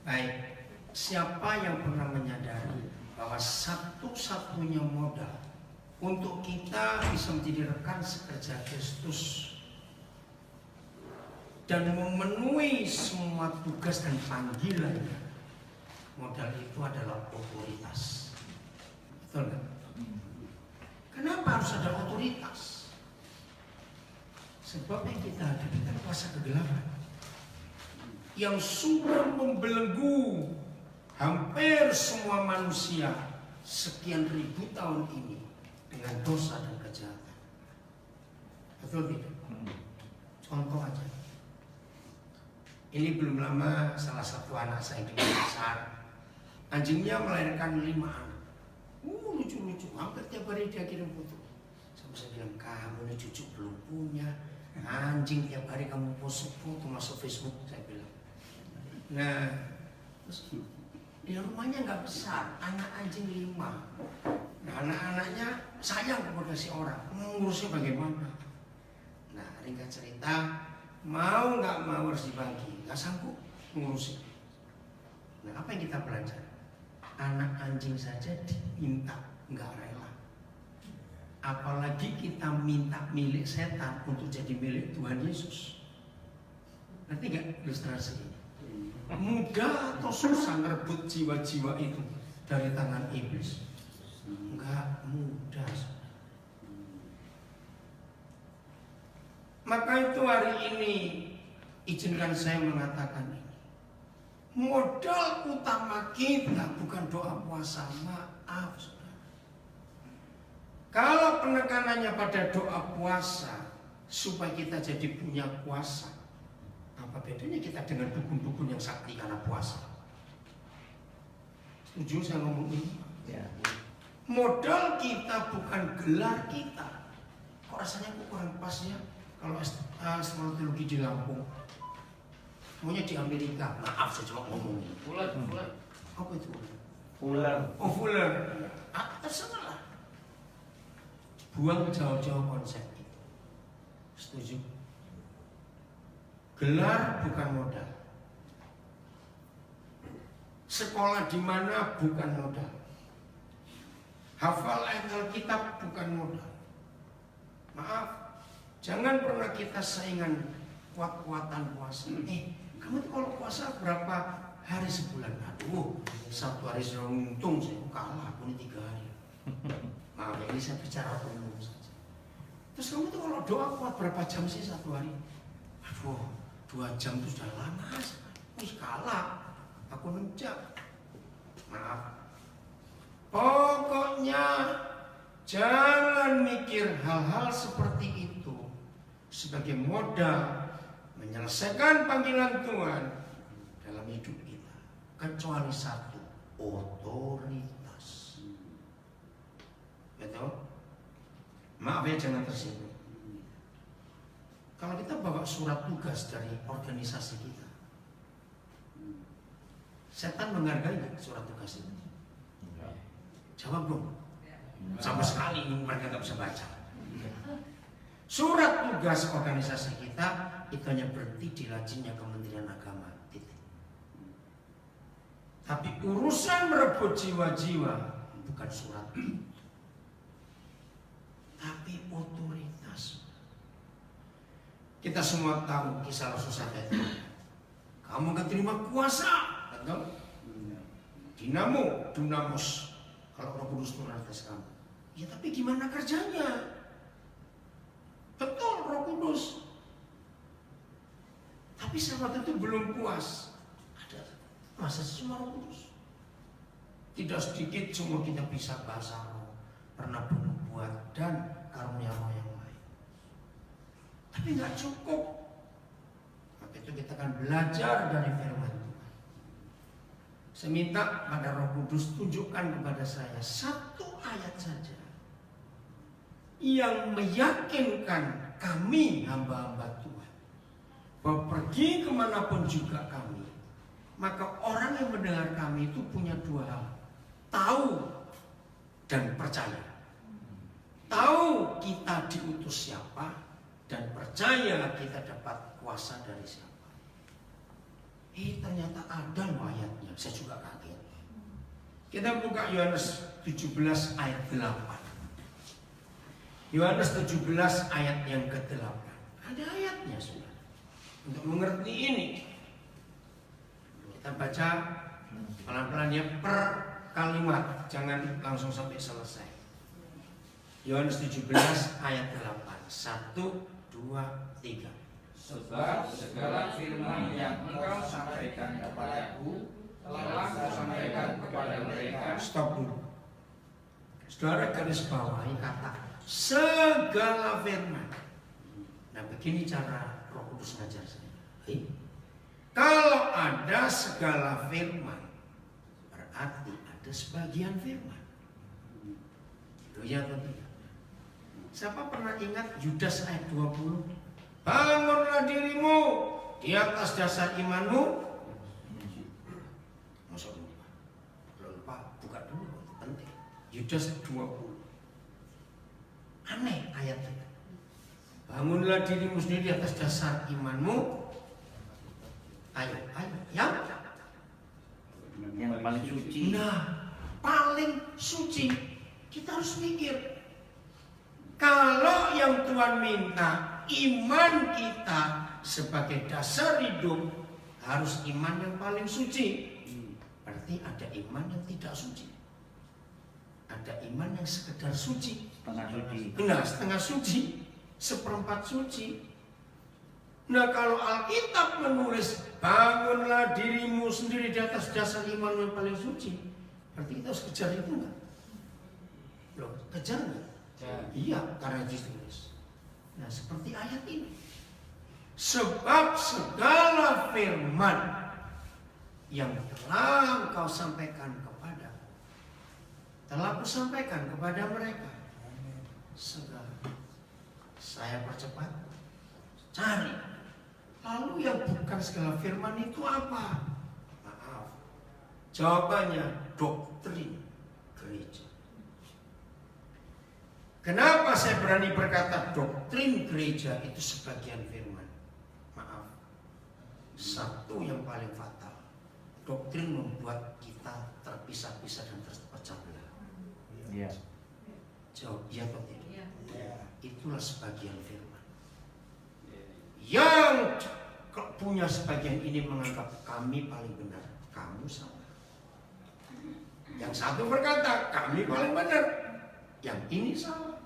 Baik, siapa yang pernah menyadari bahwa satu-satunya modal untuk kita bisa menjadi rekan sekerja Kristus dan memenuhi semua tugas dan panggilannya, modal itu adalah otoritas. Betul kan? Kenapa harus ada otoritas? Sebab yang kita hadapi kan kuasa kegelapan yang sudah membelenggu hampir semua manusia sekian ribu tahun ini dengan dosa dan kejahatan. Betul tidak? Contoh aja. Ini belum lama salah satu anak saya yang besar, anjingnya melahirkan 5 anak. Lucu-lucu, hampir tiap hari dia kirim foto. Sampai saya bilang, kamu ini cucu belum punya, anjing tiap hari kamu post foto masuk Facebook, saya bilang. Nah, terus dia rumahnya nggak besar, anak anjing 5. Nah, anak-anaknya sayang kepada si orang, ngurusnya bagaimana? Nah, ringkas cerita, mau nggak mau harus dibagi, nggak sanggup ngurusin. Nah, apa yang kita belajar? Anak anjing saja diminta, nggak rela. Apalagi kita minta milik setan untuk jadi milik Tuhan Yesus. Nanti nggak ilustrasi ini? Mudah atau susah merebut jiwa-jiwa itu dari tangan iblis? Enggak mudah. Maka itu hari ini izinkan saya mengatakan ini. Modal utama kita bukan doa puasa, maaf saudara. Kalau penekanannya pada doa puasa supaya kita jadi punya kuasa, apa bedanya kita dengan dukun-dukun yang sakti karena puasa? Setuju saya ngomong ini? Ya. Modal kita bukan gelar kita. Kok rasanya kurang pas ya? Kalau S1 teologi di Lampung, maunya di Amerika. Maaf saya cuma ngomong. Fuller. Apa itu? Fuller. Oh Fuller. Terserah. Buang jauh-jauh konsep itu. Setuju? Gelar bukan modal. Sekolah di mana bukan modal. Hafal ayat Alkitab bukan modal. Maaf, jangan pernah kita saingan kuat-kuatan puasa. Kamu tuh kalau puasa berapa hari sebulan? Aduh, 1 hari sudah untung, saya kalah, aku ini 3 hari. Maaf, ini saya bicara umum saja. Terus kamu tuh kalau doa kuat berapa jam sih 1 hari? Aduh, 2 jam itu sudah lama. Wih kalah, aku 6 jam. Maaf. Pokoknya jangan mikir hal-hal seperti itu sebagai modal menyelesaikan panggilan Tuhan dalam hidup kita. Kecuali satu, otoritas. Betul? Maaf ya, jangan tersinggung. Kalau kita bawa surat tugas dari organisasi kita, setan menghargai nggak surat tugas itu? Jawab dong. Sama sekali mereka nggak bisa baca. Surat tugas organisasi kita itu hanya berhenti di lacinya Kementerian Agama. Titik. Tapi urusan merebut jiwa-jiwa bukan surat itu, tapi otoritas. Kita semua tahu kisah Rasul itu. Kamu akan terima kuasa, betul? Dunamos. Kalau Roh Kudus turun atas kamu. Ya tapi gimana kerjanya? Betul Roh Kudus. Tapi sahabat itu belum puas. Ada masa semua Roh Kudus. Tidak sedikit semua kita bisa bahasa roh, pernah bernubuat dan karunia roh yang lain. Tapi nggak cukup. Maka itu kita akan belajar dari firman Tuhan. Saya minta pada Roh Kudus tunjukkan kepada saya satu ayat saja yang meyakinkan kami hamba-hamba Tuhan bahwa pergi kemanapun juga kami, maka orang yang mendengar kami itu punya 2 hal: tahu dan percaya. Tahu kita diutus siapa dan percaya kita dapat kuasa dari siapa. Ternyata ada loh ayatnya. Saya juga kaget. Kita buka Yohanes 17 ayat 8. Yohanes 17 ayat yang ke-8. Ada ayatnya sudah. Untuk mengerti ini, kita baca pelan-pelan ya per kalimat, jangan langsung sampai selesai. Yohanes 17 ayat 8. 1, 2, 3. Sebab segala firman yang engkau sampaikan kepadaku telah kusampaikan kepada mereka. Stop dulu. Saudara garis bawahi kata segala firman. Nah, begini cara Roh Kudus ngajar saya. Kalau ada segala firman, berarti ada sebagian firman. Ya atau tidak? Siapa pernah ingat Yudas ayat 20? Bangunlah dirimu di atas dasar imanmu. Masa lupa? Lupa, buka dulu, penting. Yudas 20. Aneh ayatnya. Bangunlah dirimu sendiri di atas dasar imanmu. Ayo, yang paling suci. Nah, paling suci. Kita harus mikir. Kalau yang Tuhan minta iman kita sebagai dasar hidup harus iman yang paling suci. Berarti ada iman yang tidak suci. Ada iman yang sekedar suci. Setengah suci. Nah, setengah suci, seperempat suci. Nah, kalau Alkitab menulis bangunlah dirimu sendiri di atas dasar iman yang paling suci, berarti kita harus kejar itu enggak? Loh, kejar enggak? Iya, karena ditulis. Nah, seperti ayat ini. Sebab segala firman yang telah kau sampaikan telah kusampaikan kepada mereka. Segala. Saya percepat. Cari. Lalu yang bukan segala firman itu apa? Maaf. Jawabannya doktrin gereja. Kenapa saya berani berkata doktrin gereja itu sebagian firman? Maaf. Satu yang paling fatal. Doktrin membuat kita terpisah-pisah dan terpecah belah. Iya. Jawab iya atau tidak? Itulah sebagian firman. Yang punya sebagian ini menganggap kami paling benar, kamu salah. Yang satu berkata kami paling benar, yang ini salah.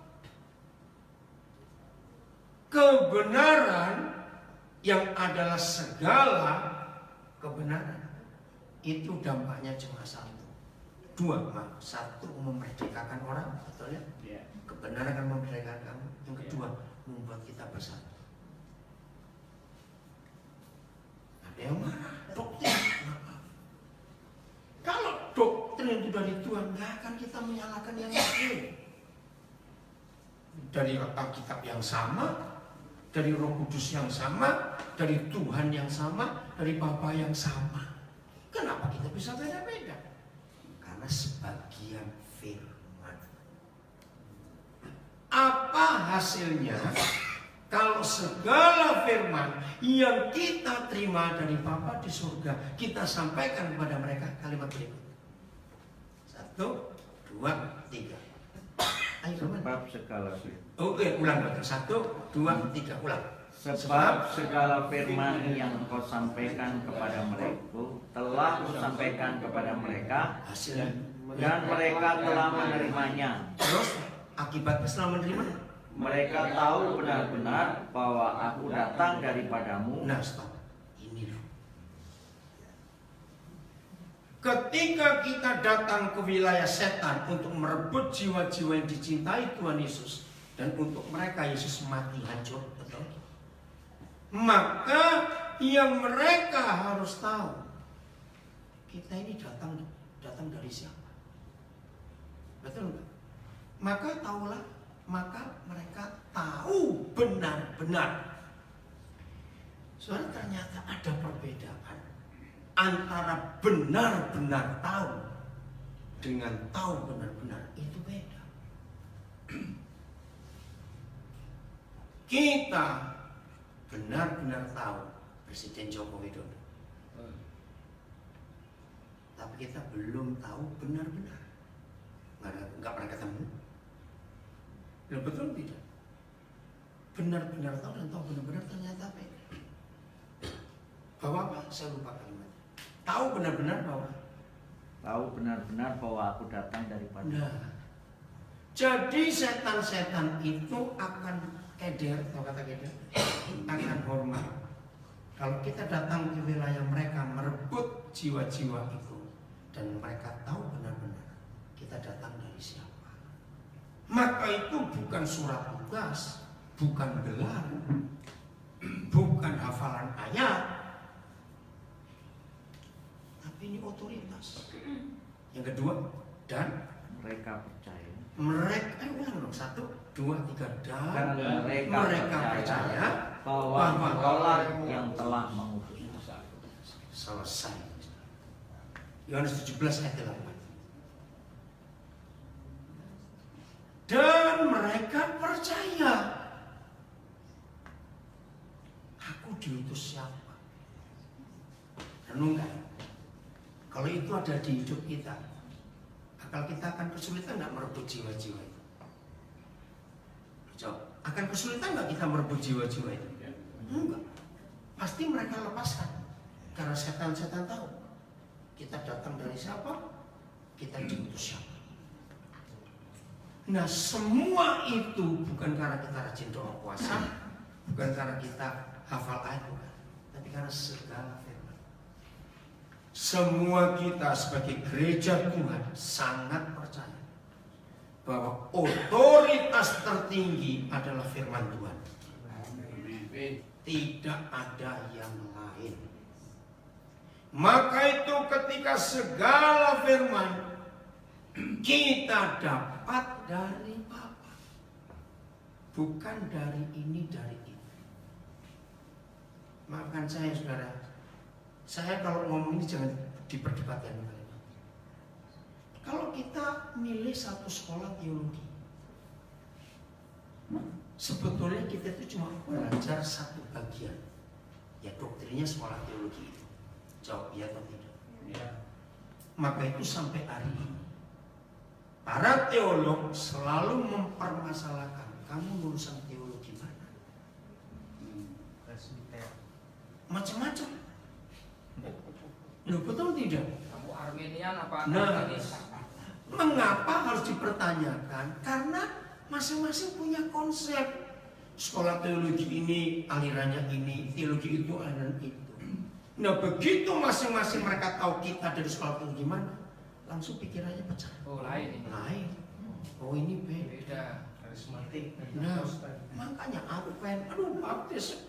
Kebenaran yang adalah segala kebenaran itu dampaknya cuma satu. Dua, satu memerdekakan orang, betul ya? Kebenaran akan memerdekakan kamu. Yang kedua, membuat kita bersatu. Ada yang marah, doktrin. Kalau doktrin itu dari Tuhan, nggak akan kita menyalahkan yang lain. Dari Alkitab yang sama, dari Roh Kudus yang sama, dari Tuhan yang sama, dari Bapa yang sama. Kenapa kita bisa beda-beda? Karena sebagian firman. Apa hasilnya? Kalau segala firman yang kita terima dari Bapa di surga, kita sampaikan kepada mereka kalimat berikut. 1, 2, 3. Ayo, Sebab segala firman. Oke, ulang lagi. 1, 2, 3, ulang. Sebab segala firman yang kau sampaikan kepada mereka telah kusampaikan kepada mereka, Hasilnya. dan mereka telah menerimanya. Terus akibatnya setelah menerima. Mereka tahu benar-benar bahwa aku datang daripadamu. Nah, stop. Ini loh. Ketika kita datang ke wilayah setan untuk merebut jiwa-jiwa yang dicintai Tuhan Yesus, dan untuk mereka Yesus mati hancur, betul? Maka yang mereka harus tahu, kita ini datang dari siapa? Betul enggak? Maka tahulah, maka mereka tahu benar-benar. Soalnya ternyata ada perbedaan antara benar-benar tahu dengan tahu benar-benar, itu beda. Kita benar-benar tahu Presiden Joko Widodo. Tapi kita belum tahu benar-benar. Nggak pernah ketemu. Ya, betul tidak? Benar-benar tahu dan tahu benar-benar ternyata apa? Bahwa apa? Saya lupa kalimatnya. Tahu benar-benar bahwa? Tahu benar-benar bahwa aku datang daripada. Nah, jadi setan-setan itu akan keder, atau kata keder, akan hormat. Kalau kita datang ke wilayah mereka merebut jiwa-jiwa itu, dan mereka tahu benar-benar kita datang dari siapa, maka itu bukan surat tugas, bukan gelar, bukan hafalan ayat, tapi ini otoritas. Yang kedua, dan mereka percaya. Mereka, ulang dong, 1, 2, 3, dan mereka percaya bahwa Allah yang telah mengutus. Selesai. Yohanes 17 ayat 8. Dan mereka percaya. Aku diutus siapa? Renungkan. Kalau itu ada di hidup kita, akal kita akan kesulitan nggak merebut jiwa-jiwa itu? Jawab. Akan kesulitan nggak kita merebut jiwa-jiwa itu? Enggak. Pasti mereka lepaskan. Karena setan-setan tahu kita datang dari siapa, kita diutus siapa. Nah, semua itu bukan karena kita rajin doa puasa, bukan karena kita hafal ayat, bukan, tapi karena segala firman. Semua kita sebagai gereja Tuhan sangat percaya bahwa otoritas tertinggi adalah firman Tuhan. Tidak ada yang lain. Maka itu ketika segala firman kita dapat dari Bapa, bukan dari ini, dari itu. Maafkan saya saudara, saya kalau ngomong ini jangan diperdebatkan. Kalau kita milih satu sekolah teologi, sebetulnya kita itu cuma belajar satu bagian, ya doktrinnya sekolah teologi itu. Jawab ya atau tidak? Ya. Maka itu sampai hari ini para teolog selalu mempermasalahkan, kamu lulusan teologi mana? Macam-macam. Loh, betul tidak? Kamu Armenian apa Armenis? Mengapa harus dipertanyakan? Karena masing-masing punya konsep. Sekolah teologi ini alirannya ini, teologi itu aliran itu. Nah, begitu masing-masing mereka tahu kita dari sekolah teologi mana, langsung pikirannya pecah. Oh, lain. Lain. Oh, ini beda. Karismatik. Nah, makanya aku pengen, baptis.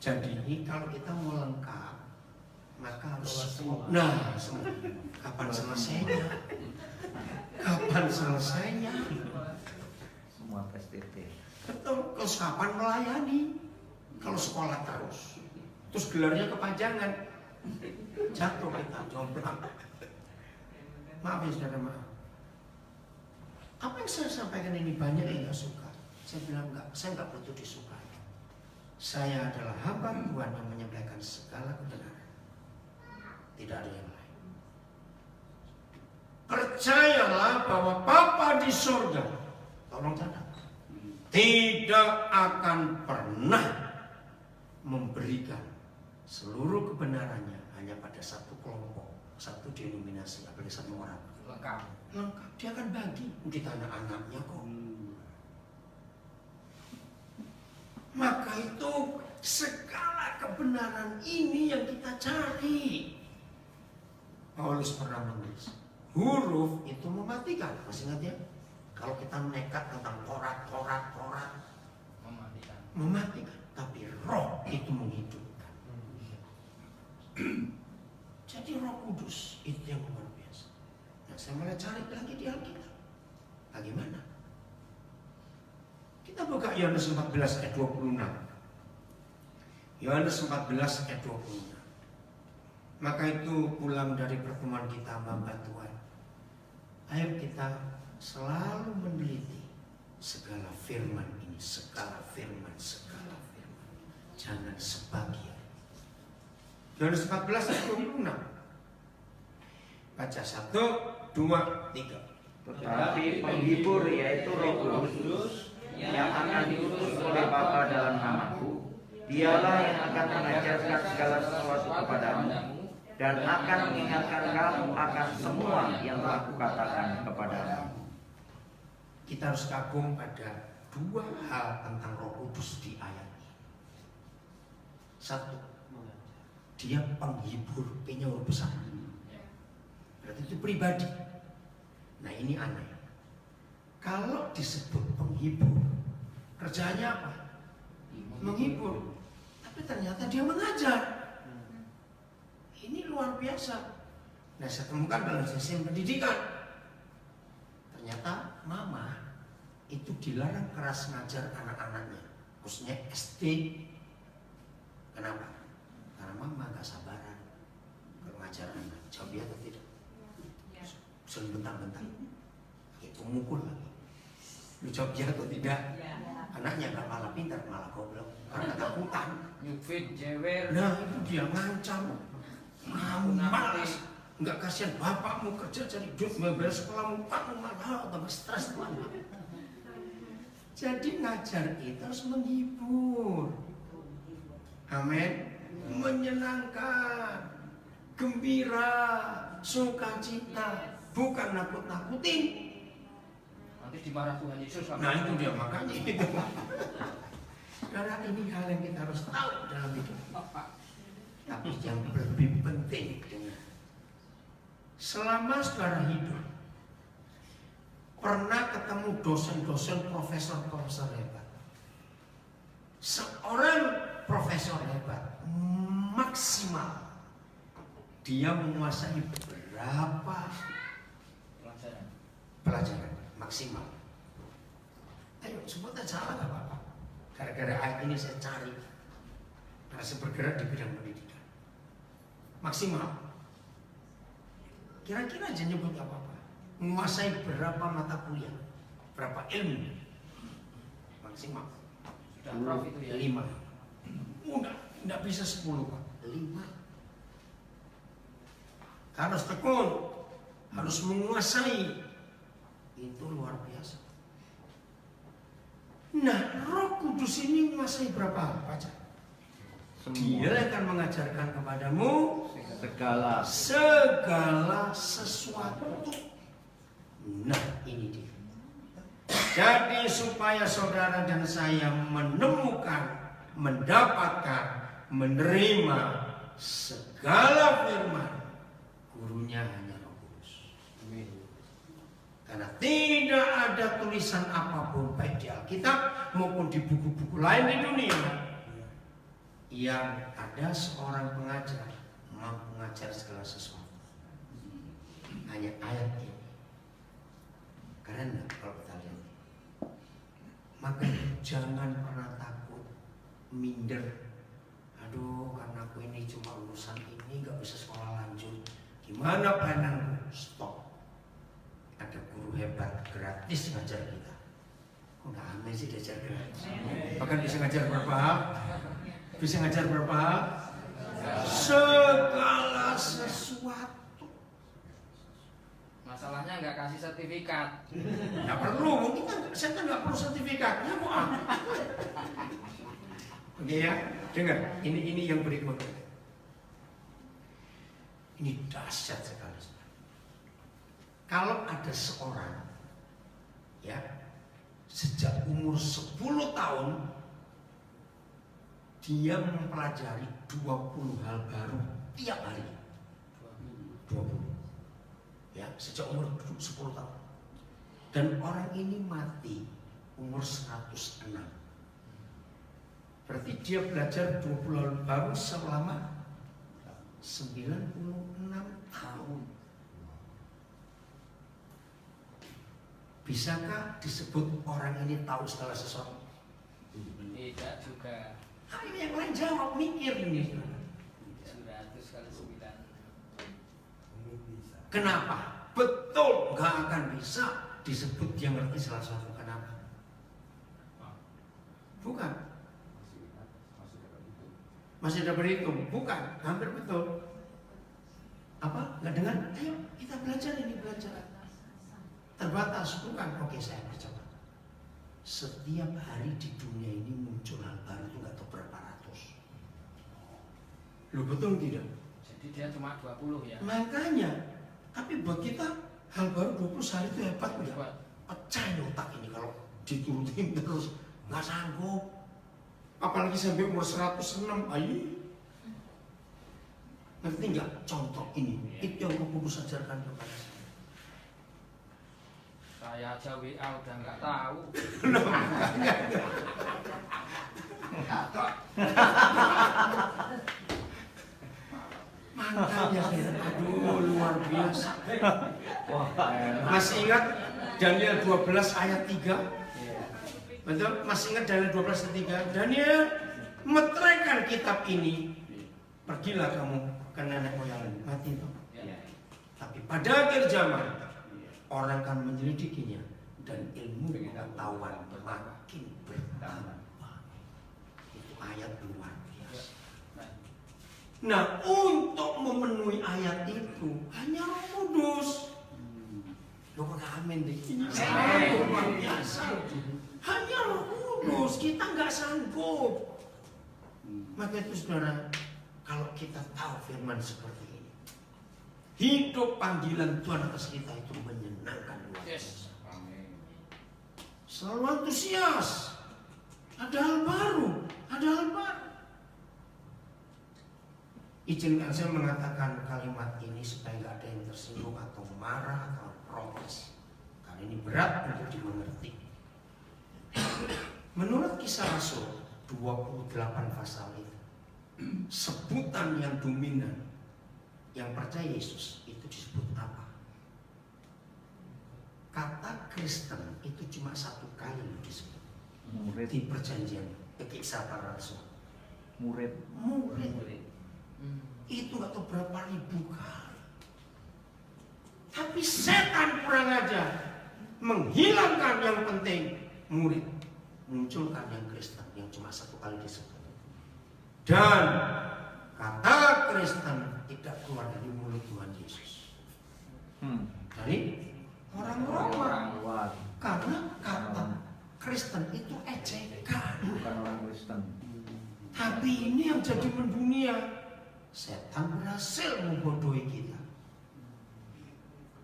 Jadi kalau kita mau lengkap, maka harus kapan selesainya? Kapan selesainya? Semua PSTT. Betul, terus kapan melayani? Kalau sekolah terus gelarnya kepanjangan, jatuh kita jomplang. Maaf ya saudara, maaf. Apa yang saya sampaikan ini banyak yang nggak suka. Saya bilang enggak, saya nggak butuh disukai. Saya adalah hamba Tuhan yang menyampaikan segala kebenaran. Tidak ada yang lain. Percayalah bahwa Bapa di surga, tolong catat, tidak akan pernah memberikan seluruh kebenarannya hanya pada satu kelompok, satu denominasi, apalagi satu orang. Lengkap. Dia akan bagi di tanah anaknya kok. Maka itu segala kebenaran ini yang kita cari. Paulus pernah menulis, huruf itu mematikan. Masih ingat ya? Kalau kita nekat tentang Taurat, mematikan. Tapi roh itu menghidupkan. Jadi Roh Kudus itu yang luar biasa. Nah, saya mulai cari lagi di Alkitab. Bagaimana? Kita buka Yohanes 14 ayat 26. Yohanes 14 ayat 26. Maka itu pulang dari pertemuan kita hamba Tuhan, ayo kita selalu meneliti segala firman ini, segala firman. Jangan sebagian. Yohanes 14 ayat 26. Baca 1, 2, 3. Tetapi penghibur yaitu Roh Kudus yang akan diutus oleh Bapa dalam namaku, dialah yang akan mengajarkan segala sesuatu kepadamu dan akan mengingatkan kamu akan semua yang telah kukatakan kepadamu. Kita harus kagum pada dua hal tentang Roh Kudus di ayat ini. Satu, dia penghibur, P-nya huruf besar. Berarti itu pribadi. Nah ini aneh. Kalau disebut penghibur, kerjanya apa? Menghibur. Tapi ternyata dia mengajar. Ini luar biasa. Nah saya temukan dalam sistem pendidikan. Ternyata mama itu dilarang keras ngajar anak-anaknya, khususnya SD. Kenapa? Karena mama gak sabaran ngajar anak. Jawab ya atau tidak? Sering bentar-bentar, itu mukul lagi. Lu jawab ya atau tidak? Anaknya gak malah pintar, malah goblok karena ketakutan. Nyupit, jewer. Nah itu dia ngancam. Kamu malas, nggak kasihan bapakmu kerja cari duit membayar sekolahmu, kamu malah tambah stres tuan. Jadi ngajar itu harus menghibur. Amin. Menyenangkan, gembira, sukacita, bukan nakut-nakutin. Nanti dimarah Tuhan Yesus. Nah itu dia makanya itu. Karena ini hal yang kita harus tahu dalam hidup. Tapi yang lebih penting dengar. Selama saudara hidup, pernah ketemu dosen-dosen, profesor-profesor hebat. Seorang profesor hebat maksimal dia menguasai berapa pelajaran maksimal. Ayo sebut aja salah nggak apa-apa. Gara-gara ayat ini saya cari karena saya bergerak di bidang pendidikan. Maksimal. Kira-kira aja nyebut apa-apa. Menguasai berapa mata kuliah, berapa ilmu. Maksimal. Sudah prof itu ya. 5. Enggak bisa 10 Pak. 5. Harus tekun, harus menguasai. Itu luar biasa. Nah, Roh Kudus ini menguasai berapa? Baca. Dia akan mengajarkan kepadamu segala sesuatu. Nah, ini dia. Jadi supaya saudara dan saya menemukan, mendapatkan, menerima segala firman, gurunya hanya Roh Kudus. Karena tidak ada tulisan apapun baik di Alkitab maupun di buku-buku lain di dunia yang ada seorang pengajar mampu mengajar segala sesuatu. Hanya ayat ini. Karena kalau kita lihat, maka jangan pernah takut, minder. Aduh, karena aku ini cuma lulusan ini, gak bisa sekolah lanjut. Gimana pandanganmu? Stop. Ada guru hebat gratis ngajar kita. Kok gak aneh sih diajar gratis? Bahkan bisa ngajar berapa? Bisa ngajar berapa? Segala sesuatu. Masalahnya nggak kasih sertifikat. Nggak perlu, kita saya kan nggak perlu sertifikatnya kok. Oke ya, dengar. Ini yang berikutnya. Ini dahsyat sekali. Kalau ada seorang, ya, sejak umur 10 tahun dia mempelajari 20 hal baru tiap hari. 20. Ya, sejak umur 10 tahun. Dan orang ini mati umur 106. Berarti dia belajar 20 hal baru selama 96 tahun. Bisakah disebut orang ini tahu segala sesuatu? Tidak juga. Ini yang lain jawab, mikir ini. 100 kali 9. Kenapa? Betul, nggak akan bisa disebut dia ngerti salah satu. Kenapa? Bukan. Masih ada berhitung? Bukan, hampir betul. Apa? Nggak dengar? Ayo kita belajar ini, belajar. Terbatas, bukan? Oke, saya percepat. Setiap hari di dunia ini muncul hal baru itu nggak tahu berapa ratus. Loh, betul tidak? Jadi dia cuma 20 ya. Makanya, tapi buat kita hal baru 20 hari itu hebat nggak? Hebat. Pecah ini otak ini kalau diturutin terus, nggak sanggup. Apalagi sampai umur 106, ayo. Ngerti nggak contoh ini? Itu yang Paulus ajarkan kepada saya. Saya aja WA udah nggak tahu. Makanya saya, aduh luar biasa. Wah, Masih ingat Daniel 12 ayat 3? Betul? Masih ingat Daniel 12 ayat 3? Daniel meteraikan kitab ini. Pergilah kamu ke nenek moyangmu. Mati itu. Tapi pada akhir zaman orang akan menyelidikinya dan ilmu pengetahuan makin bertambah. Itu ayat luar biasa. Nah, untuk memenuhi ayat itu hanya Roh Kudus. Lo kok amin deh? Ini luar biasa. Hanya Roh Kudus, kita nggak sanggup. Maka itu saudara, kalau kita tahu firman seperti ini, hidup panggilan Tuhan atas kita itu menyenangkan luar biasa. Selalu antusias. Ada hal baru, ada hal baru. Izinkan saya mengatakan kalimat ini supaya nggak ada yang tersinggung atau marah atau protes. Karena ini berat untuk dimengerti. Menurut Kisah Rasul 28 pasal itu, sebutan yang dominan yang percaya Yesus itu disebut apa? Kata Kristen itu cuma satu kali disebut. murid, Di perjanjian Kisah para Rasul. murid. Itu nggak tahu berapa ribu kali. Tapi setan kurang ajar, menghilangkan yang penting, murid, munculkan yang Kristen yang cuma satu kali disebut. Dan kata Kristen tidak keluar dari mulut Tuhan Yesus, dari orang-orang. Luar, Karena kata Kristen itu ejekan. bukan orang Kristen. Tapi ini yang jadi mendunia. Setan berhasil membodohi kita.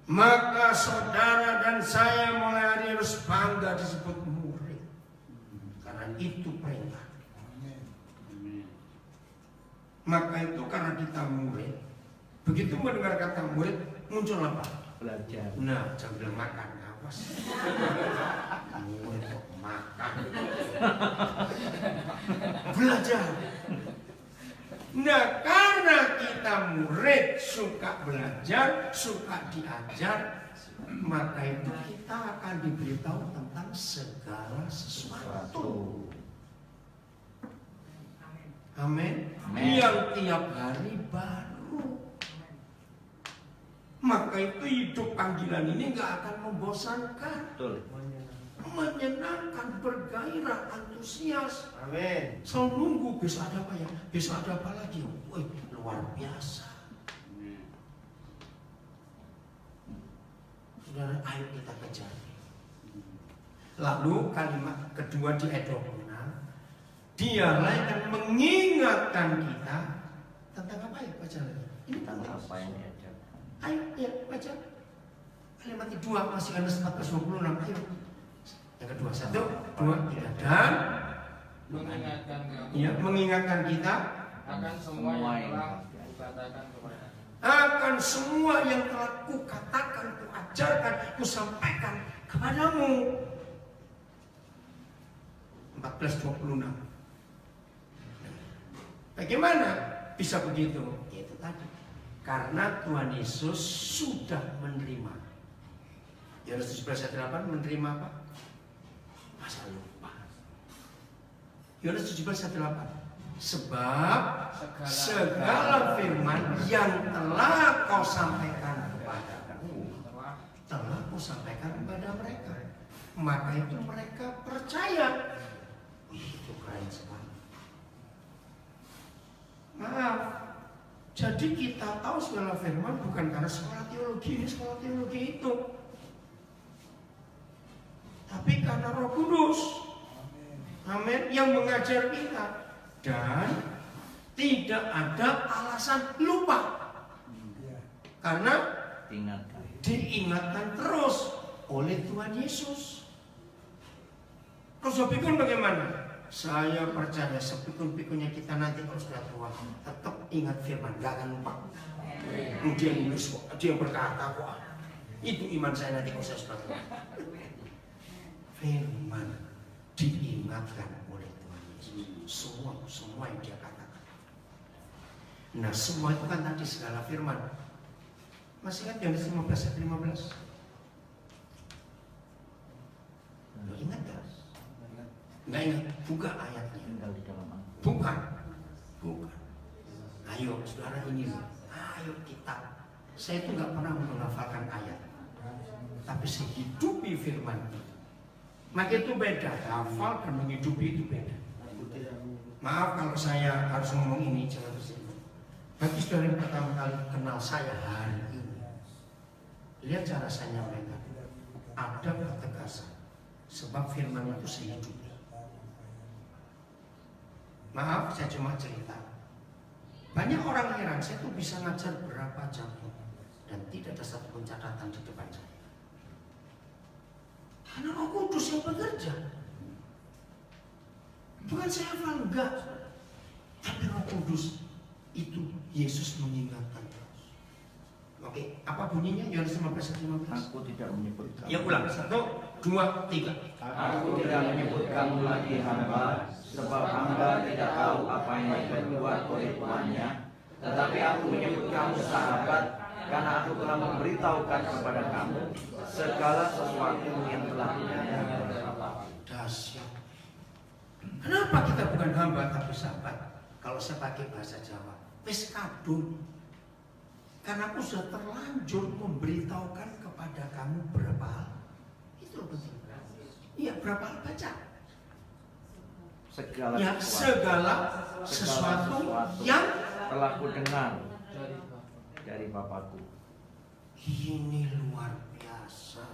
Maka saudara dan saya mulai hari harus bangga disebut murid. Karena itu perintah. Maka itu karena kita murid, begitu mendengar kata murid, muncul apa? Belajar. Nah, sambil makan, awas. Murid kok makan. Belajar. Nah, karena kita murid, suka belajar, suka diajar, maka itu kita akan diberitahu tentang segala sesuatu. Amin. Yang tiap hari baru. Maka itu hidup panggilan ini nggak akan membosankan. Betul. Menyenangkan, bergairah, antusias. Amin. Selalu nunggu besok ada apa ya? Besok ada apa lagi? Wih, luar biasa. Saudara, ayo kita kejar. Lalu kalimat kedua di ayat 26, dialah yang akan mengingatkan kita tentang apa ya? Baca lagi. Ini Tentang apa yang diajar? Ayo, ya, baca. Kalimat kedua masih Yohanes 14:26. Ayo. Yang kedua, 1, 2, 3. Dan Mengingatkan kamu ya, mengingatkan kita akan semua yang telah kukatakan kepada akan semua yang telah kukatakan, kuajarkan, kusampaikan kepadamu. 14:26. Bagaimana bisa begitu? Itu tadi. Karena Tuhan Yesus sudah menerima. Yohanes 17:8 menerima apa? Masa lupa. Yohanes 17:8. Sebab segala firman yang telah kau sampaikan kepadaku telah kau sampaikan kepada mereka. Maka itu mereka percaya. Wih, itu keren sekali. Jadi kita tahu segala firman bukan karena sekolah teologi ini, sekolah teologi itu, tapi karena Roh Kudus. Amin. Yang mengajar kita. Dan tidak ada alasan lupa. Karena diingatkan terus oleh Tuhan Yesus. Terus pikun bagaimana? Saya percaya sepikun-pikunnya kita nanti kalau sudah tua tetap ingat firman, gak akan lupa. Dia nulis kok, dia berkata kok. Itu iman saya nanti kalau saya sudah tua. Firman diingatkan oleh Tuhan Yesus. Semua yang dia katakan. Nah semua itu kan tadi segala firman. Masih ingat Yohanes 15 ayat 15? Lo ingat gak? Nggak ingat, buka ayatnya. Bukan. Ayo saudara ini loh. Ayo kita. Saya itu nggak pernah menghafalkan ayat, tapi saya hidupi firman itu. Maka itu beda. Hafal dan menghidupi itu beda. Maaf kalau saya harus ngomong ini, jangan tersinggung. Bagi saudara yang pertama kali kenal saya hari ini, lihat cara saya nyampaikan. Ada ketegasan. Sebab firman itu saya hidupi. Maaf, saya cuma cerita. Banyak orang heran, saya tuh bisa ngajar berapa jam dan tidak ada satu pun catatan di depan saya. Karena Roh Kudus yang bekerja. Bukan saya hafal, enggak. Tapi Roh Kudus itu Yesus mengingatkan terus. Oke, apa bunyinya? Yohanes 15:15. Aku tidak menyebut kamu. Ya ulang, 1, 2, 3. Aku tidak menyebut kamu lagi hamba, sebab hamba tidak tahu apa yang diperbuat oleh tuannya. Tetapi aku menyebut kamu sahabat, karena aku telah memberitahukan kepada kamu segala sesuatu yang telah kujadikan. Dahsyat. Kenapa kita bukan hamba tapi sahabat? Kalau saya pakai bahasa Jawa, wis kadung. Karena aku sudah terlanjur memberitahukan kepada kamu berapa hal. Itu loh penting. Iya, berapa hal baca? Segala sesuatu yang telah kudengar dari Bapakku. Ini luar biasa.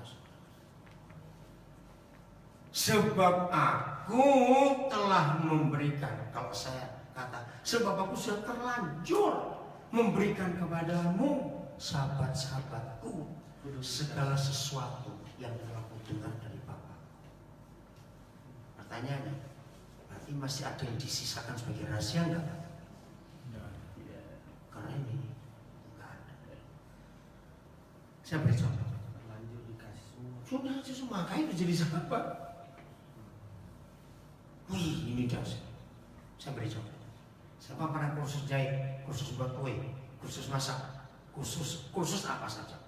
Sebab aku telah memberikan, kalau saya kata, sebab aku sudah terlanjur memberikan kepadamu, sahabat-sahabatku, segala sesuatu yang telah kudengar dari Bapa. Pertanyaannya, berarti masih ada yang disisakan sebagai rahasia enggak? Karena ini enggak ada. Saya beri contoh. Sudah semua, makanya itu jadi sahabat. Wih, ini dasar. Saya beri contoh. Siapa pernah kursus jahit, kursus buat kue, kursus masak, kursus apa saja,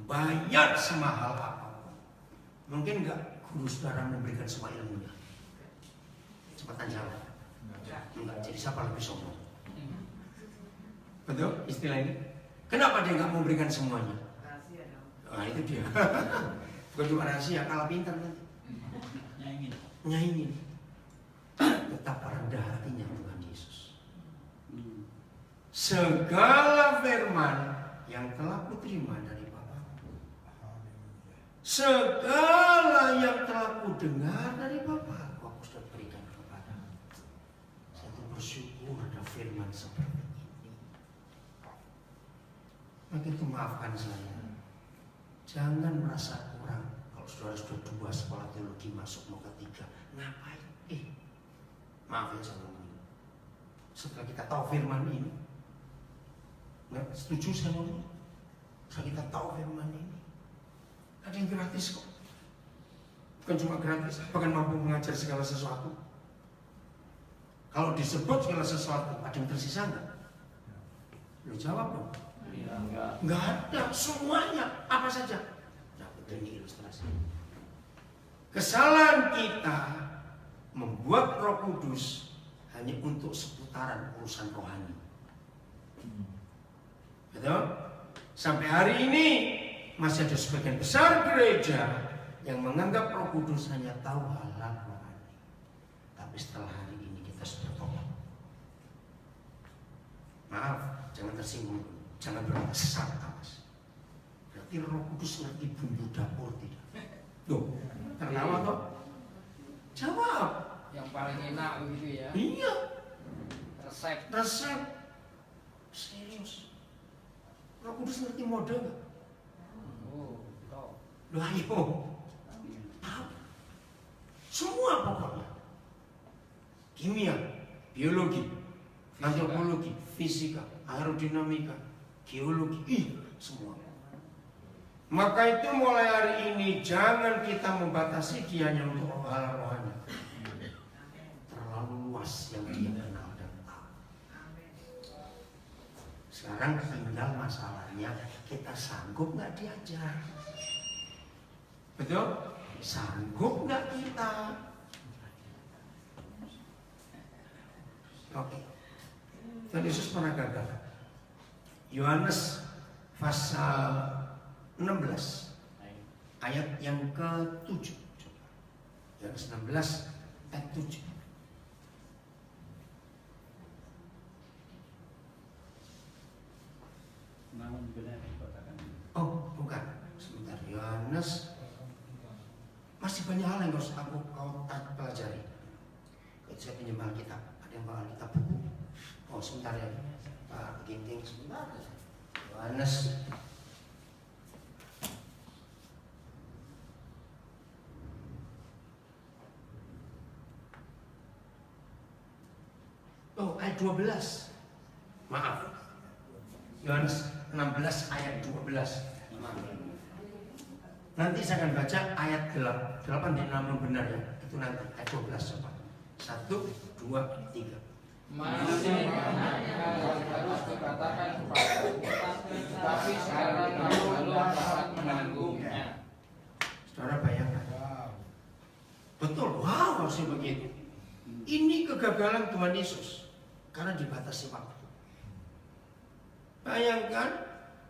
bayar semahal apapun. Mungkin enggak guru saudara memberikan semua ilmunya? Cepatan jawab. Enggak. Jadi siapa lebih sombong? Betul istilah ini? Kenapa dia enggak memberikan semuanya? Nah itu dia. Bukan cuma rahasia, kalah pintar nanti. Nyaingin. Betapa rendah hatinya Tuhan Yesus. Segala firman yang telah kuterima dari Bapa, segala yang telah kudengar dari Bapa, aku sudah berikan kepadamu. Saya bersyukur ada firman seperti ini. Maka itu maafkan saya. Jangan merasa kurang. Kalau saudara sudah 2 sekolah teologi masuk mau ketiga, ngapain? Maaf ya saya ngomong. Setelah kita tahu firman ini, nggak setuju saya ngomong. Setelah kita tahu firman ini, ada yang gratis kok. Bukan cuma gratis, bahkan mampu mengajar segala sesuatu. Kalau disebut segala sesuatu, ada yang tersisa nggak? Lu jawab dong. Nggak ada, semuanya apa saja. Nah, ini ilustrasi. Kesalahan kita membuat Roh Kudus hanya untuk seputaran urusan rohani. Betul? Sampai hari ini masih ada sebagian besar gereja yang menganggap Roh Kudus hanya tahu hal-hal rohani. Tapi setelah hari ini kita sudah tobat. Maaf, jangan tersinggung, jangan berkata sesat, Mas. Berarti Roh Kudus ngerti bumbu dapur tidak? Loh, tertawa toh? Jawab. Yang paling enak begitu ya. Iya. Resep. Serius. Roh Kudus ngerti mode nggak? Oh, tahu. Loh ayo. Tahu. Semua pokoknya. Kimia, biologi, antropologi, fisika, aerodinamika, geologi, semua. Maka itu mulai hari ini jangan kita membatasi dia hanya untuk hal rohani. Terlalu luas yang dia kenal dan tahu. Sekarang tinggal masalahnya kita sanggup nggak diajar? Betul? Sanggup nggak kita? Oke. Tuhan Yesus pernah gagal. Yohanes pasal 16 ayat yang ke-7. Yohanes 16 ayat 7. Namun benar dikatakan. Oh, bukan. Sebentar. Yohanes masih banyak hal yang harus kau pelajari. Saya pinjam Alkitab. Ada yang bawa Alkitab buku? Oh, sebentar ya. Pak Ginting, sebentar. Yohanes ayat 12. Maaf. Yohanes 16 ayat 12. Maaf. Nanti saya akan baca ayat 8 dan 6 benar ya. Itu nanti ayat 12 coba. 1, 2, 3. Masih banyak hal yang harus dikatakan kepadamu, tapi sekarang kamu belum dapat menanggungnya. Saudara bayangkan. Betul, wow harusnya begitu. Ini kegagalan Tuhan Yesus karena dibatasi waktu. Bayangkan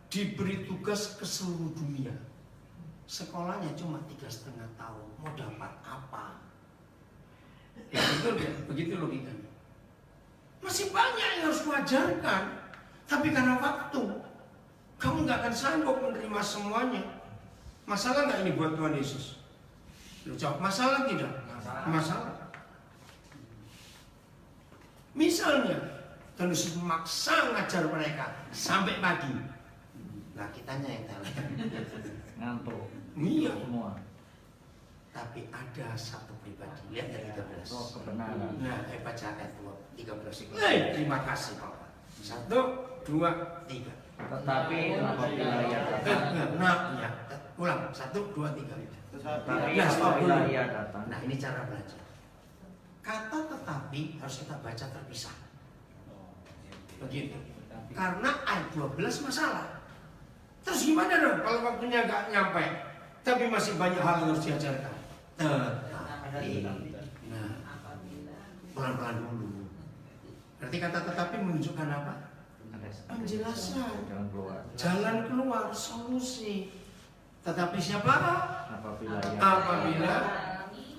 diberi tugas ke seluruh dunia. Sekolahnya cuma 3,5 tahun. Mau dapat apa? Ya, betul ya, begitu logikanya. Masih banyak yang harus kuajarkan, tapi karena waktu, kamu nggak akan sanggup menerima semuanya. Masalah nggak ini buat Tuhan Yesus? Lu jawab, masalah tidak? Masalah. Misalnya, Tuhan Yesus memaksa ngajar mereka sampai pagi. Nah, kitanya yang tahu. Ngantuk. Iya. Semua. Tapi ada satu pribadi. Lihat dari 13. Oh, kebenaran. Nah, baca ayat 13. Terima kasih Bapak. 1, 2, 3. Tetapi apabila ia datang, Ya, ulang. 1, 2, 3. tetapi Ya, stop apabila dulu. ia datang, Nah, ini cara belajar. Kata tetapi harus kita baca terpisah. Begitu. Karena ayat 12 masalah. Terus gimana dong kalau waktunya nggak nyampe? Tapi masih banyak hal yang harus diajarkan. Tetapi, nah, pelan-pelan dulu. Berarti kata tetapi menunjukkan apa? Penjelasan. jalan keluar. Jalan keluar, solusi. Tetapi siapa? Apabila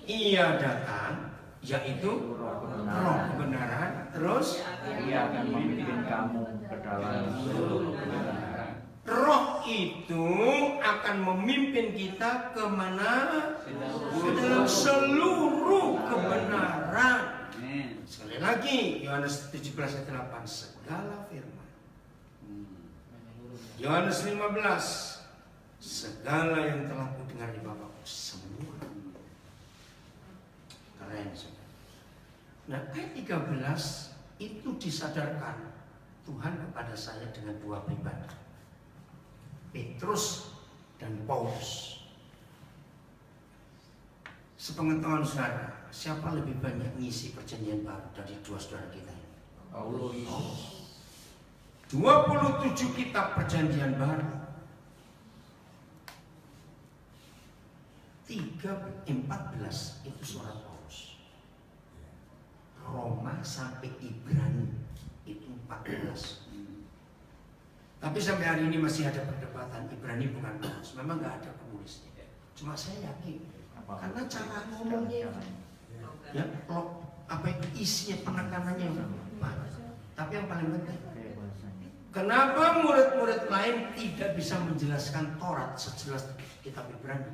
ia datang, yaitu roh kebenaran, terus Ia akan memimpin kamu ke dalam seluruh kebenaran. roh itu akan memimpin kita kemana? Ke dalam seluruh kebenaran. Sekali lagi, Yohanes 17 ayat 8, segala firman. Yohanes 15, segala yang telah kudengar di Bapakku, semua. Keren, saudara. Nah, ayat 13 itu disadarkan Tuhan kepada saya dengan dua pribadi, Petrus dan Paulus. Sepengetahuan saudara, siapa lebih banyak ngisi perjanjian baru dari dua saudara kita ini? Paulus. 27 kitab perjanjian baru, 14 itu surat Paulus. Roma sampai Ibrani itu 14. Tapi sampai hari ini masih ada perdebatan, Ibrani bukan Paulus. Memang nggak ada penulisnya. Cuma saya yakin karena cara ngomongnya, ya, apa itu isinya, penekanannya banyak. Tapi yang paling penting Kenapa murid-murid lain tidak bisa menjelaskan Taurat sejelas kitab Ibrani?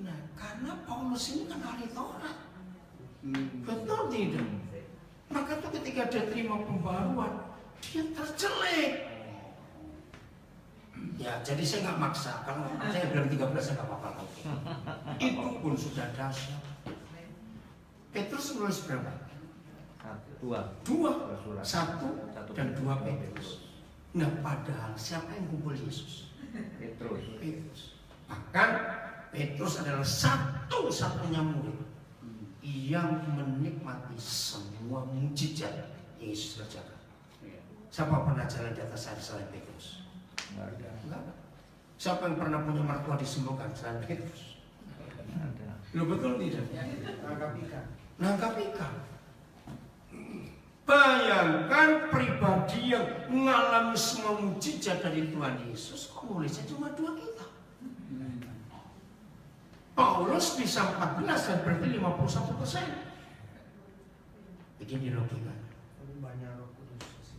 Nah, karena Paulus ini kan ahli Taurat. Betul tidak? Maka tuh ketika dia terima pembaruan, dia tercelik. Ya, jadi saya nggak maksa. Kalau saya bilang 13 saya nggak apa-apa. Itu pun sudah dahsyat. Petrus menulis berapa? Dua. Satu dan dua Petrus. Nah, padahal siapa yang kumpul Yesus? Petrus. Bahkan Petrus adalah satu-satunya murid yang menikmati semua mujizat Yesus kerjakan. Siapa pernah jalan di atas air selain Petrus? Enggak ada. Siapa yang pernah punya mertua disembuhkan selain Petrus? Lo betul tidak? Nangkap ikan. Bayangkan pribadi yang mengalami semua mujizat dari Tuhan Yesus, kok nulisnya cuma 2 kitab? Paulus bisa 14 dan berarti 51%. Begini logika.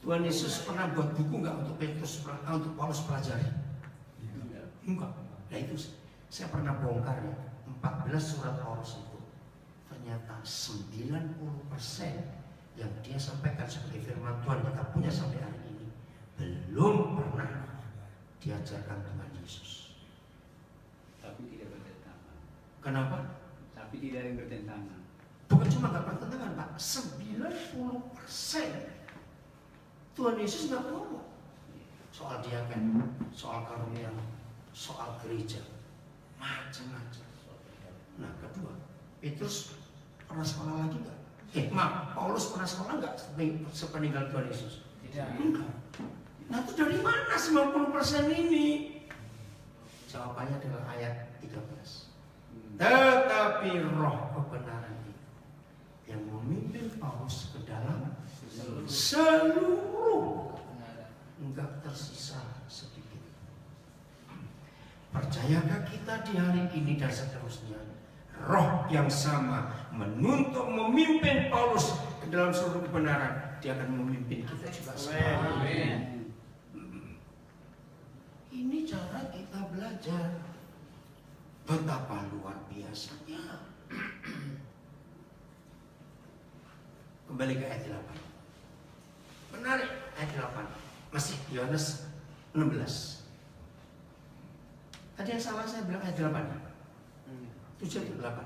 Tuhan Yesus pernah buat buku nggak untuk untuk Paulus pelajari? Enggak. Nah itu saya pernah bongkar ya. 14 surat Paulus itu ternyata 90% yang dia sampaikan sebagai firman Tuhan kita punya sampai hari ini belum pernah diajarkan Tuhan Yesus. Tapi tidak bertentangan. Kenapa? Tapi tidak ada yang bertentangan. Bukan cuma nggak bertentangan, Pak. 90% Tuhan Yesus nggak ngomong soal diaken, soal karunia, soal gereja, macam-macam. Nah, kedua, Petrus pernah sekolah lagi nggak? Paulus pernah sekolah nggak sepeninggal Tuhan Yesus? Tidak. Enggak. Nah, itu dari mana 90% ini? Jawabannya adalah ayat 13. Tetapi roh kebenaran itu yang memimpin Paulus ke dalam seluruh, enggak tersisa sedikit. Percayakah kita di hari ini dan seterusnya? Roh yang sama menuntut memimpin Paulus ke dalam seluruh kebenaran. Dia akan memimpin kita juga semua. Ini cara kita belajar. Betapa luar biasanya. Kembali ke ayat 8. Menarik ayat 8. Masih Yohanes 16. Tadi yang salah saya bilang ayat 8. 7 atau 8.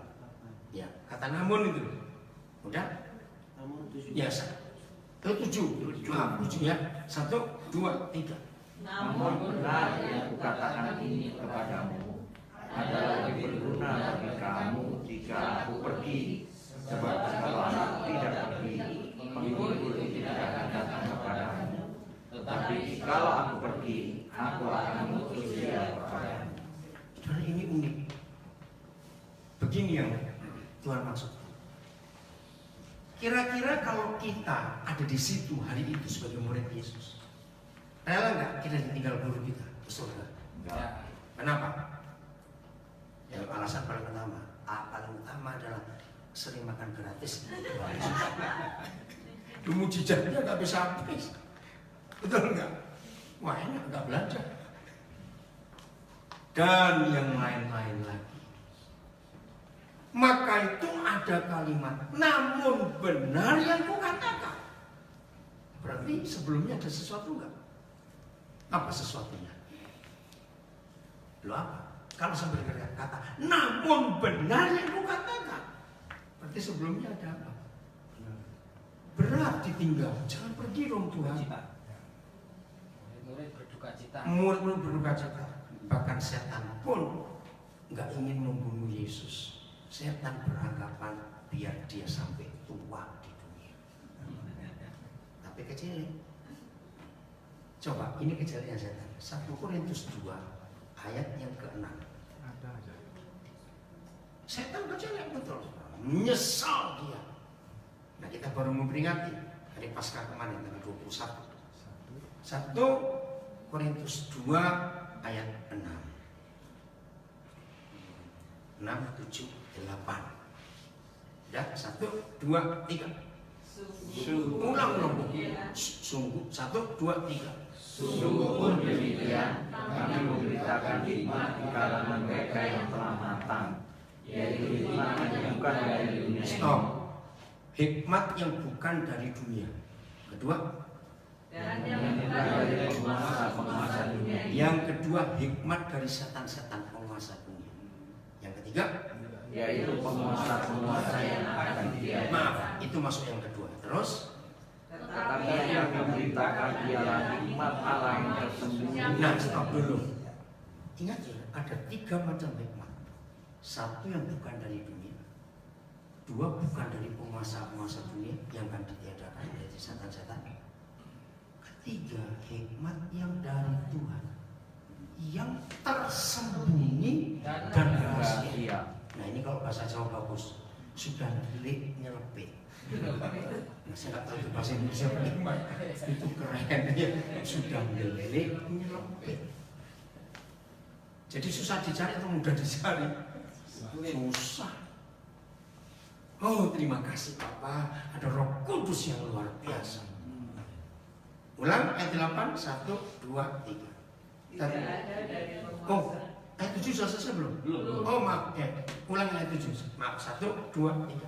Ya, kata namun itu. Udah? Namun 7. Ya, 7. Maaf, 7 ya. 1, 2, 3. Namun benar yang kukatakan ini kepadamu adalah lebih berguna bagi kamu jika aku pergi. Sebab kalau aku tidak pergi, penghibur itu tidak akan datang kepadamu. Tetapi kalau aku pergi, aku akan mengutus dia kepadamu. Saudara, ini unik. Begini yang Tuhan maksud. Kira-kira kalau kita ada di situ hari itu sebagai murid Yesus, rela nggak kita ditinggal guru kita ke surga? Enggak. Kenapa? Ya, alasan paling utama adalah sering makan gratis. Mujizatnya nggak bisa habis. Betul nggak? Wah, enak nggak belajar. Dan yang lain-lain lagi. Maka itu ada kalimat, namun benar yang kukatakan. Berarti sebelumnya ada sesuatu nggak? Apa sesuatunya? Lo apa? Kalau sampai kata, namun benar yang kukatakan. Berarti sebelumnya ada apa? Berat ditinggal, jangan pergi dong Tuhan. Murid berduka cita. Murid berduka cita. Bahkan setan pun nggak ingin membunuh Yesus. Setan beranggapan biar dia sampai tua di dunia. Tapi kecil. Coba, ini kecilnya setan. 1 Korintus 2 ayat yang ke-6. Setan kecil yang betul. Menyesal dia. Nah, kita baru memperingati hari Paskah kemarin tanggal 21. 1 Korintus 2 ayat 6. 6, 7, 8. Ya, 1, 2, 3. Ulang. Sungguh, 1, 2, 3. Sungguh pun demikian, kami memberitakan hikmat di kalangan mereka yang telah matang, yaitu hikmat yang bukan dari dunia. Stop. Hikmat yang bukan dari dunia. Kedua, Yang bukan dari penguasa-penguasa dunia. yang kedua, hikmat dari setan-setan penguasa dunia. Yang ketiga, Yaitu penguasa-penguasa yang akan dia. maaf, itu masuk yang kedua. Terus, Tetapi yang memberitakan ialah hikmat Allah yang tersembunyi. nah stop dulu. Ingat ya, ada 3 macam hikmat. 1 yang bukan dari dunia, 2 bukan dari penguasa-penguasa dunia yang akan ditiadakan dari setan-setan. 3 hikmat yang dari Tuhan, yang tersembunyi dan rahasia. Nah ini kalau bahasa Jawa bagus, sudah delik nyelepit. Nah, saya nggak tahu itu bahasa Indonesia bagaimana. Itu keren ya, sudah delik nyelepit. Jadi susah dicari atau mudah dicari? Susah. Oh terima kasih Bapak, ada Roh Kudus yang luar biasa. Ulang ayat 8, 1, 2, 3. Oh, ayat 7 sudah selesai belum? Belum. Oh maaf, ya. Ulang ayat 7. Maaf, 1, 2, 3.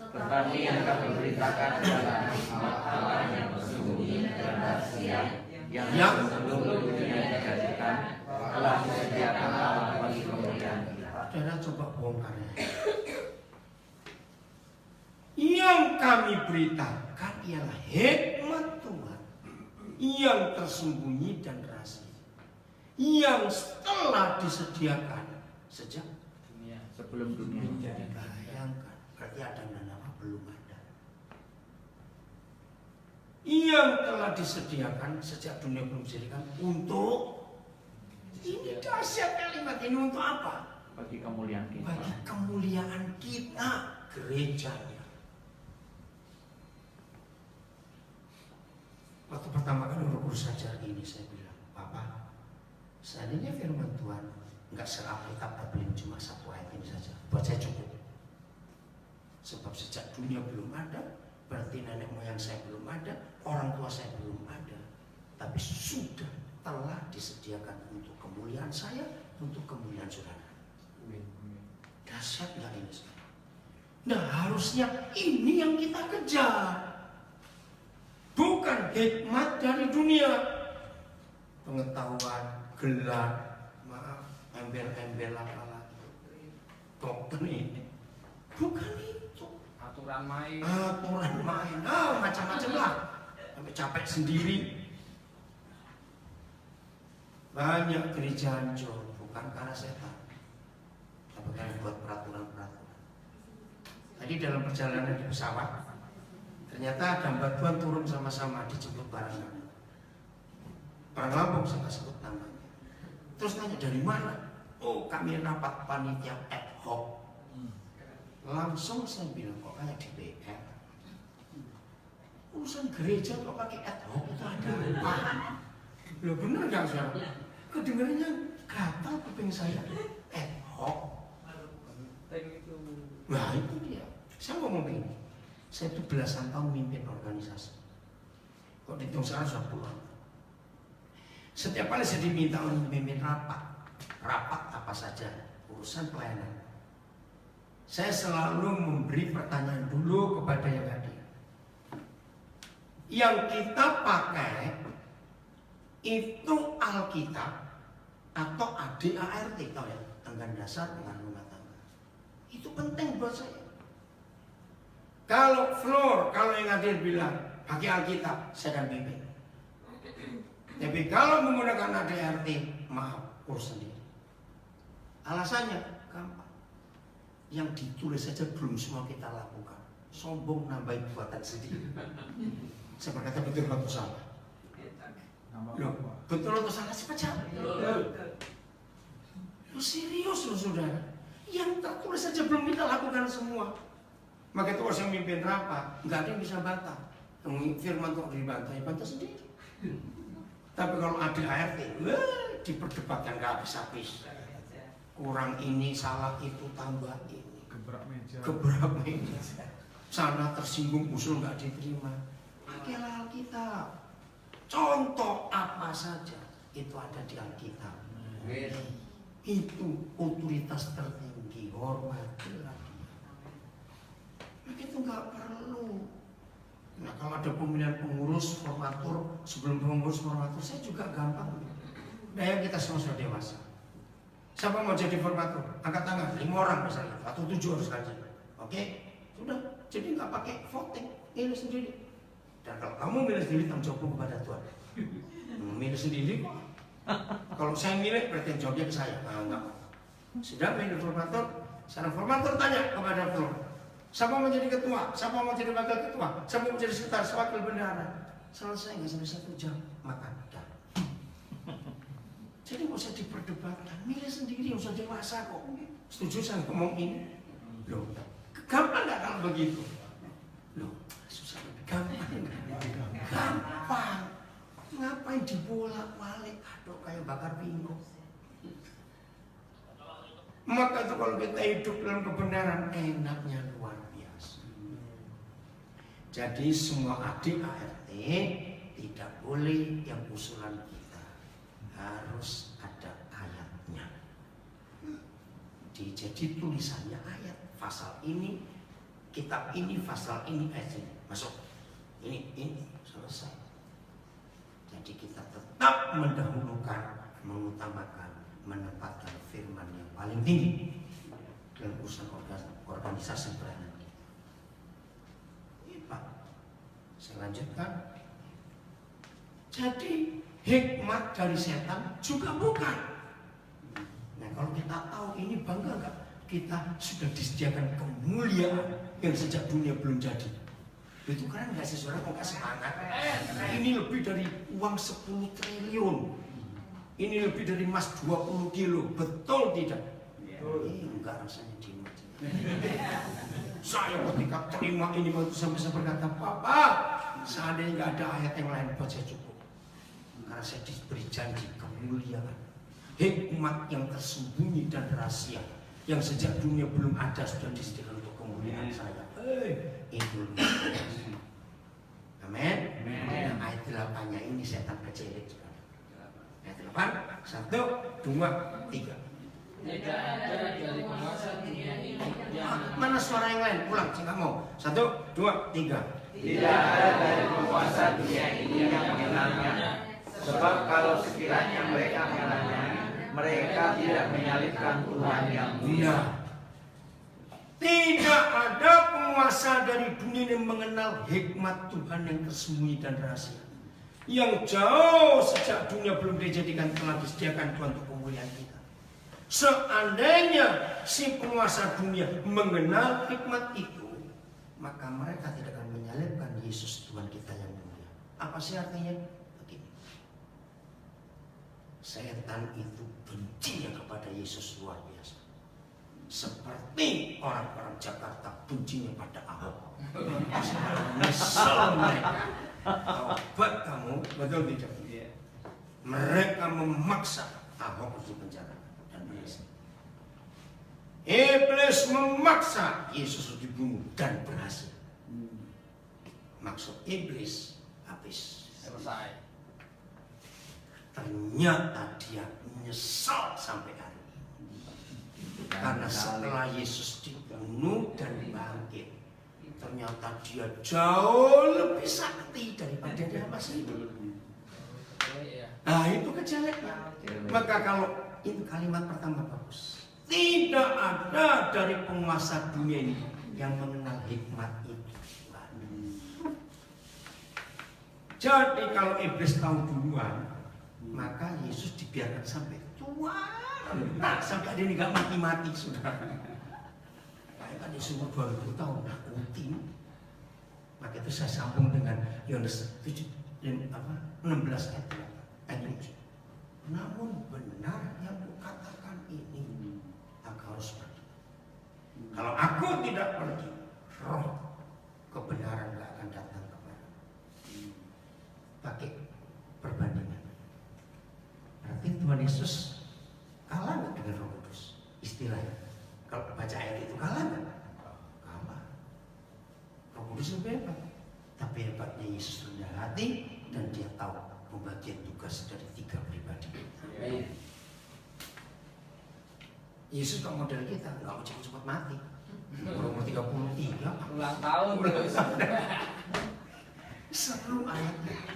Tetapi yang kami beritakan adalah hikmat Allah yang tersembunyi dan rahasia yang sebelum dunia dijadikan telah disediakan Allah bagi kemuliaan kita. Saudara coba bongkar ya. Yang kami beritakan ialah hikmat Tuhan yang tersembunyi dan rahasia, yang telah disediakan sejak Sebelum dunia dijadikan. bayangkan, berarti Adam dan Hawa belum ada. Yang telah disediakan sejak dunia belum dijadikan untuk, ini dahsyat kalimat ini, untuk apa? Bagi kemuliaan kita. Bagi kemuliaan kita, gerejanya. Waktu pertama kali Roh Kudus ajar ini, saya bilang, Papa, seandainya firman Tuhan nggak se-Alkitab Bible cuma 1 ayat ini saja, buat saya cukup. Sebab sejak dunia belum ada, berarti nenek moyang saya belum ada, orang tua saya belum ada, tapi sudah telah disediakan untuk kemuliaan saya, untuk kemuliaan saudara. Dahsyat nggak ini sekarang? Nah harusnya ini yang kita kejar. Bukan hikmat dari dunia, pengetahuan, gelar, maaf, embel-embel apalah, doktrin ini. Bukan itu. Aturan main. Aturan main, macam-macam lah, sampai capek sendiri. Banyak gereja hancur, bukan karena setan, tapi karena buat peraturan-peraturan. Tadi dalam perjalanan di pesawat, ternyata ada batuan turun sama-sama dijemput barang kami. Orang Lampung saya nggak sebut namanya. Terus tanya dari mana? Oh kami rapat panitia ad hoc. Langsung saya bilang kok kayak DPR. Urusan gereja kok pakai ad hoc itu ada apa? Loh bener nggak saudara? Kedengarannya gatal kuping saya. Ad hoc. Nah itu dia. Saya ngomong begini. Saya itu belasan tahun memimpin organisasi. Kok dihitung sekarang sudah pulang. Setiap kali saya diminta untuk memimpin rapat apa saja, urusan pelayanan, saya selalu memberi pertanyaan dulu kepada yang hadir. Yang kita pakai itu Alkitab atau ADART, tahu ya, anggaran dasar dengan rumah tangga. Itu penting buat saya. Kalau floor, kalau yang hadir bilang pakai Alkitab, saya akan pimpin. Tapi kalau menggunakan ADART, maaf, urus sendiri. Alasannya gampang. Yang ditulis saja belum semua kita lakukan. Sombong nambah buatan sendiri. Saya berkata betul atau salah? Loh, betul atau salah sih Pak? Lu serius loh saudara. Yang tertulis saja belum kita lakukan semua. Maka itu orang yang mimpin rapat, nggak ada yang bisa bantah. Firman kok dibantah, ya bantah sendiri. Tapi kalau ada ART, diperdebatkan nggak habis-habis. Kurang ini, salah itu, tambah ini. Gebrak meja. Sana tersinggung, usul nggak diterima. Pakailah Alkitab. Contoh apa saja itu ada di Alkitab. Itu otoritas tertinggi, hormatilah dia. Begitu nggak perlu. Nah kalau ada pemilihan pengurus, formatur, sebelum pengurus formatur, saya juga gampang. Nah yang kita semua sudah dewasa. Siapa mau jadi formatur? Angkat tangan, 5 orang misalnya, atau 7 harus kaji. Oke? Sudah, jadi nggak pakai voting, milih sendiri. Dan kalau kamu milih sendiri, tanggung jawab kepada Tuhan. Milih sendiri kok. Kalau saya milih, berarti jawabnya ke saya. Enggak. Sudah milih formatur, sekarang formatur tanya kepada Tuhan. Siapa mau jadi ketua? Siapa mau jadi wakil ketua? Siapa mau jadi sekretaris wakil bendahara? Selesai, nggak sampai 1 jam, makan. Dah. Jadi nggak usah diperdebatkan, milih sendiri, nggak usah dewasa kok. Setuju saya ngomong ini? Loh, gampang nggak kalau begitu? Loh, susah, gampang. Gampang. Ngapain dibolak-balik? Aduh, kayak bakar pinggo. Maka itu kalau kita hidup dalam kebenaran, enaknya luar biasa. Jadi semua adik ART tidak boleh yang usulan kita, harus ada ayatnya. Jadi tulisannya ayat, pasal ini, kitab ini, pasal ini, ayat ini masuk. Ini selesai. Jadi kita tetap mendahulukan, mengutamakan, menempatkan firman yang paling tinggi dalam urusan organisasi pelayanan kita. Ini Pak, saya lanjutkan. Jadi hikmat dari setan juga bukan. Nah kalau kita tahu ini, bangga nggak? Kita sudah disediakan kemuliaan yang sejak dunia belum jadi. Itu keren nggak sih saudara? Kok nggak semangat? Ini lebih dari uang 10 triliun. Ini lebih dari emas 20 kilo. Betul tidak? Enggak, rasanya dimat. Saya ketika terima ini waktu sampai saya berkata, Papa, seandainya nggak ada ayat yang lain buat saya cukup. Karena saya diberi janji kemuliaan, hikmat yang tersembunyi dan rahasia, yang sejak dunia belum ada sudah disediakan untuk kemuliaan saya. Itu amin. Nah, ayat 8-nya ini setan kecelit. Ayat 8, 1, 2, 3. Tidak ada dari penguasa dunia ini yang Mana suara yang lain? Ulang, saya nggak mau. 1, 2, 3. Tidak ada dari penguasa dunia ini yang mengenalnya. Sebab kalau sekiranya mereka mengenalnya, mereka tidak menyalibkan Tuhan yang mulia. Tidak ada penguasa dari dunia yang mengenal hikmat Tuhan yang tersembunyi dan rahasia, yang jauh sejak dunia belum dijadikan telah disediakan Tuhan untuk kemuliaan kita. Seandainya si penguasa dunia mengenal hikmat itu, maka mereka tidak akan menyalibkan Yesus Tuhan kita yang mulia. Apa sih artinya? Begini, setan itu bencinya kepada Yesus luar biasa. Seperti orang-orang Jakarta bencinya pada Ahok. Nyesel mereka. Tobat kamu, betul tidak? Mereka memaksa Ahok di penjara dan berhasil. Iblis memaksa Yesus dibunuh dan berhasil. Maksud iblis habis. selesai. Ternyata dia menyesal sampai hari ini. Karena setelah Yesus dibunuh dan bangkit, ternyata dia jauh lebih sakti daripada dia masih hidup. Nah itu kejelekan. Maka kalau itu kalimat pertama bagus. Tidak ada dari penguasa dunia ini yang mengenal hikmat itu. Jadi kalau iblis tahu duluan, maka Yesus dibiarkan sampai tua. Nah, sampai dia nggak mati-mati sudah. Kayak kan disuruh 2000 tahun nakutin. Maka itu saya sambung dengan Yohanes 16 ayat 7. Namun benar yang kukatakan ini, aku harus pergi. Kalau aku tidak pergi, roh kebenaran gak akan datang kepada. Pakai perbandingan. Berarti Tuhan Yesus kalah nggak dengan Roh Kudus? Istilahnya, kalau baca ayat itu kalah nggak? Kalah. Roh Kudus lebih hebat. Tapi hebatnya Yesus rendah hati dan dia tahu pembagian tugas dari 3 pribadi. Yesus kok model kita, nggak mau cepat-cepat mati. Umur 33, ulang tahun terus. seru ayatnya.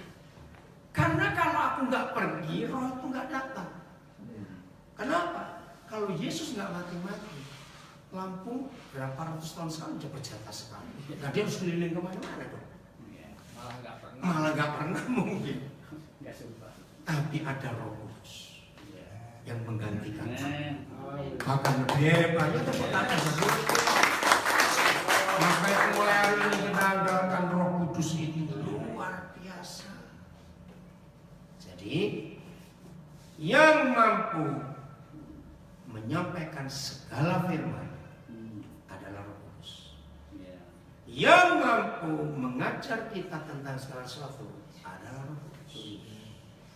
Karena kalau aku nggak pergi, roh itu nggak datang. Kenapa? Kalau Yesus nggak mati-mati, Lampung berapa ratus tahun sekali udah berjatah sekali. Nah dia harus keliling kemana-mana dong. Malah nggak pernah mungkin. Tapi ada Roh Kudus yang menggantikan. Bahkan lebih hebatnya tetap ada sesuatu. Maka mulai hari ini kita andalkan Roh Kudus itu luar biasa. Jadi yang mampu menyampaikan segala firman adalah Roh Kudus. Yang mampu mengajar kita tentang segala sesuatu adalah Roh Kudus.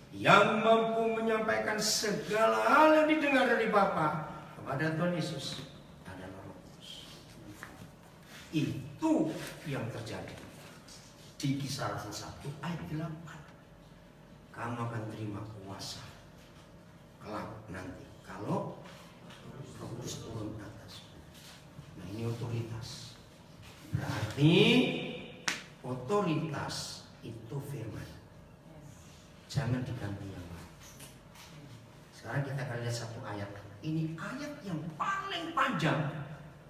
Yang mampu menyampaikan segala hal yang didengar dari Bapa kepada Tuhan Yesus adalah Roh Kudus. Itu yang terjadi di Kisah Rasul 1 ayat 8. Kamu akan terima kuasa kelak nanti kalau Roh Kudus turun atas. Nah ini otoritas. Berarti otoritas itu firman. Jangan diganti yang lain. Sekarang kita akan lihat satu ayat. Ini ayat yang paling panjang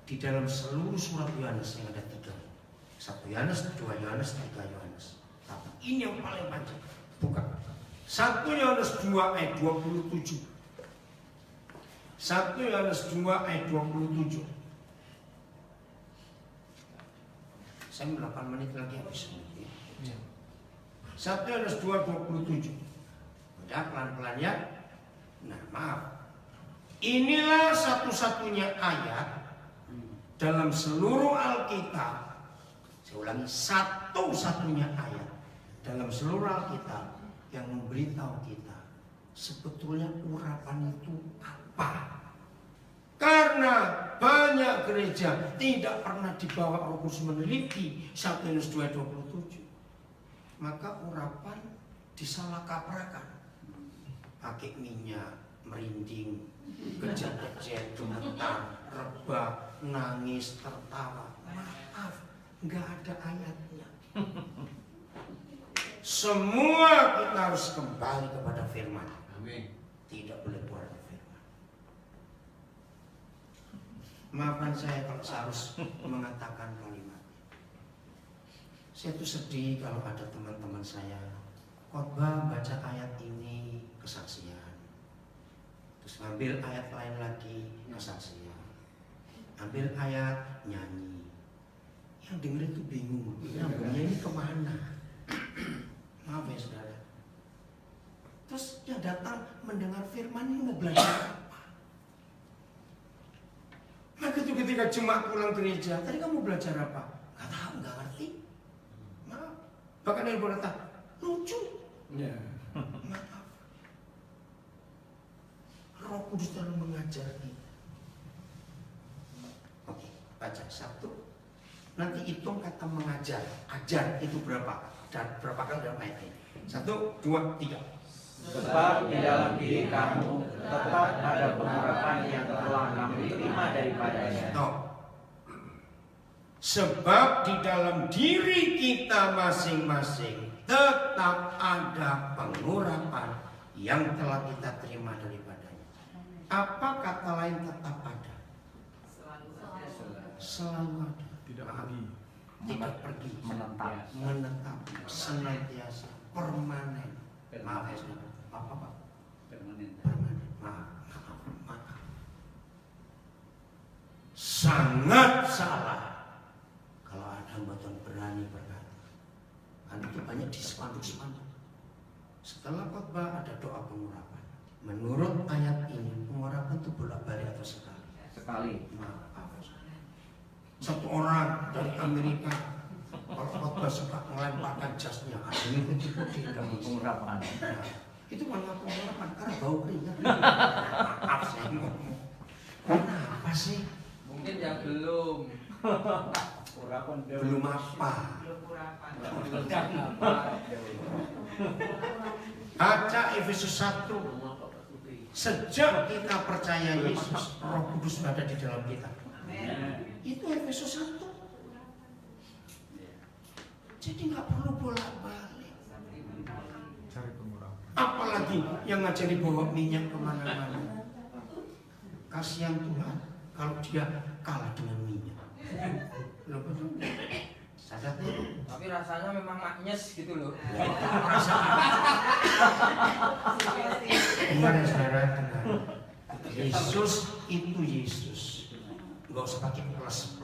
di dalam seluruh surat Yohanes yang ada 3. 1 Yohanes, 2 Yohanes, 3 Yohanes. Tapi ini yang paling panjang. Bukan. 1 Yohanes 2 ayat 27. 1 Yohanes 2 ayat 27. Saya 8 menit lagi habis. 1 Yohanes 2:27. Udah pelan-pelan ya. Nah maaf. Inilah satu-satunya ayat dalam seluruh Alkitab. Saya ulangi, satu-satunya ayat dalam seluruh Alkitab yang memberitahu kita sebetulnya urapan itu apa. Karena banyak gereja tidak pernah dibawa Roh Kudus meneliti 1 Yohanes 2:27. Maka urapan disalahkaprakan. Pakai minyak, merinding, kejat-kejat, gemetar, rebah, nangis, tertawa. Maaf, nggak ada ayatnya. Semua kita harus kembali kepada firman. Amin. Tidak boleh keluar dari firman. Maafkan saya kalau saya harus mengatakan kalimat. Saya tuh sedih kalau ada teman-teman saya khotbah baca ayat ini kesaksian, terus ngambil ayat lain lagi kesaksian, ambil ayat nyanyi, yang denger itu bingung, nyambungnya ini kemana? Maaf ya saudara. Terus dia datang mendengar firman ini mau belajar apa? Maka itu ketika jemaat pulang gereja, tadi kamu belajar apa? Gak tahu, gak ngerti. Maaf. Bahkan yang berkata lucu. Maaf. Roh Kudus dalam mengajar kita. Oke, baca 1. Nanti hitung kata mengajar. Ajar itu berapa? Dan berapa kali dalam ayat ini? 1, 2, 3. Sebab di dalam diri kamu tetap ada pengurapan yang telah kamu terima daripadanya. No. Sebab di dalam diri kita masing-masing tetap ada pengurapan yang telah kita terima daripadanya. Apa kata lain tetap ada? Selalu ada. Tidak pergi. Tidak pergi. Menetap. Senantiasa. Permanen. Maaf ya saudara. Apa? Permanen. Maaf. Sangat salah kalau ada hamba Tuhan berani berkata. Kan itu banyak di spanduk-spanduk. Setelah khotbah ada doa pengurapan. Menurut ayat ini pengurapan itu bolak-balik atau sekali? Sekali. Maaf. Satu orang dari Amerika kalau khotbah suka melemparkan jasnya, ada yang putih-putih Kamu pengurapan. Nah, itu malah pengurapan karena bau keringat. Maaf saya ngomong. Kenapa sih? Mungkin yang belum. Belum apa. Baca Efesus 1. Sejak kita percaya Yesus, Roh Kudus ada di dalam kita. Itu Efesus 1. Jadi nggak perlu bolak-balik. Apalagi yang ngajari bawa minyak kemana-mana. Kasihan Tuhan kalau dia kalah dengan minyak. Loh, betul. Sadar tuh. Tapi rasanya memang maknyes gitu loh. Gimana saudara? Yesus itu Yesus. Nggak usah pakai plus.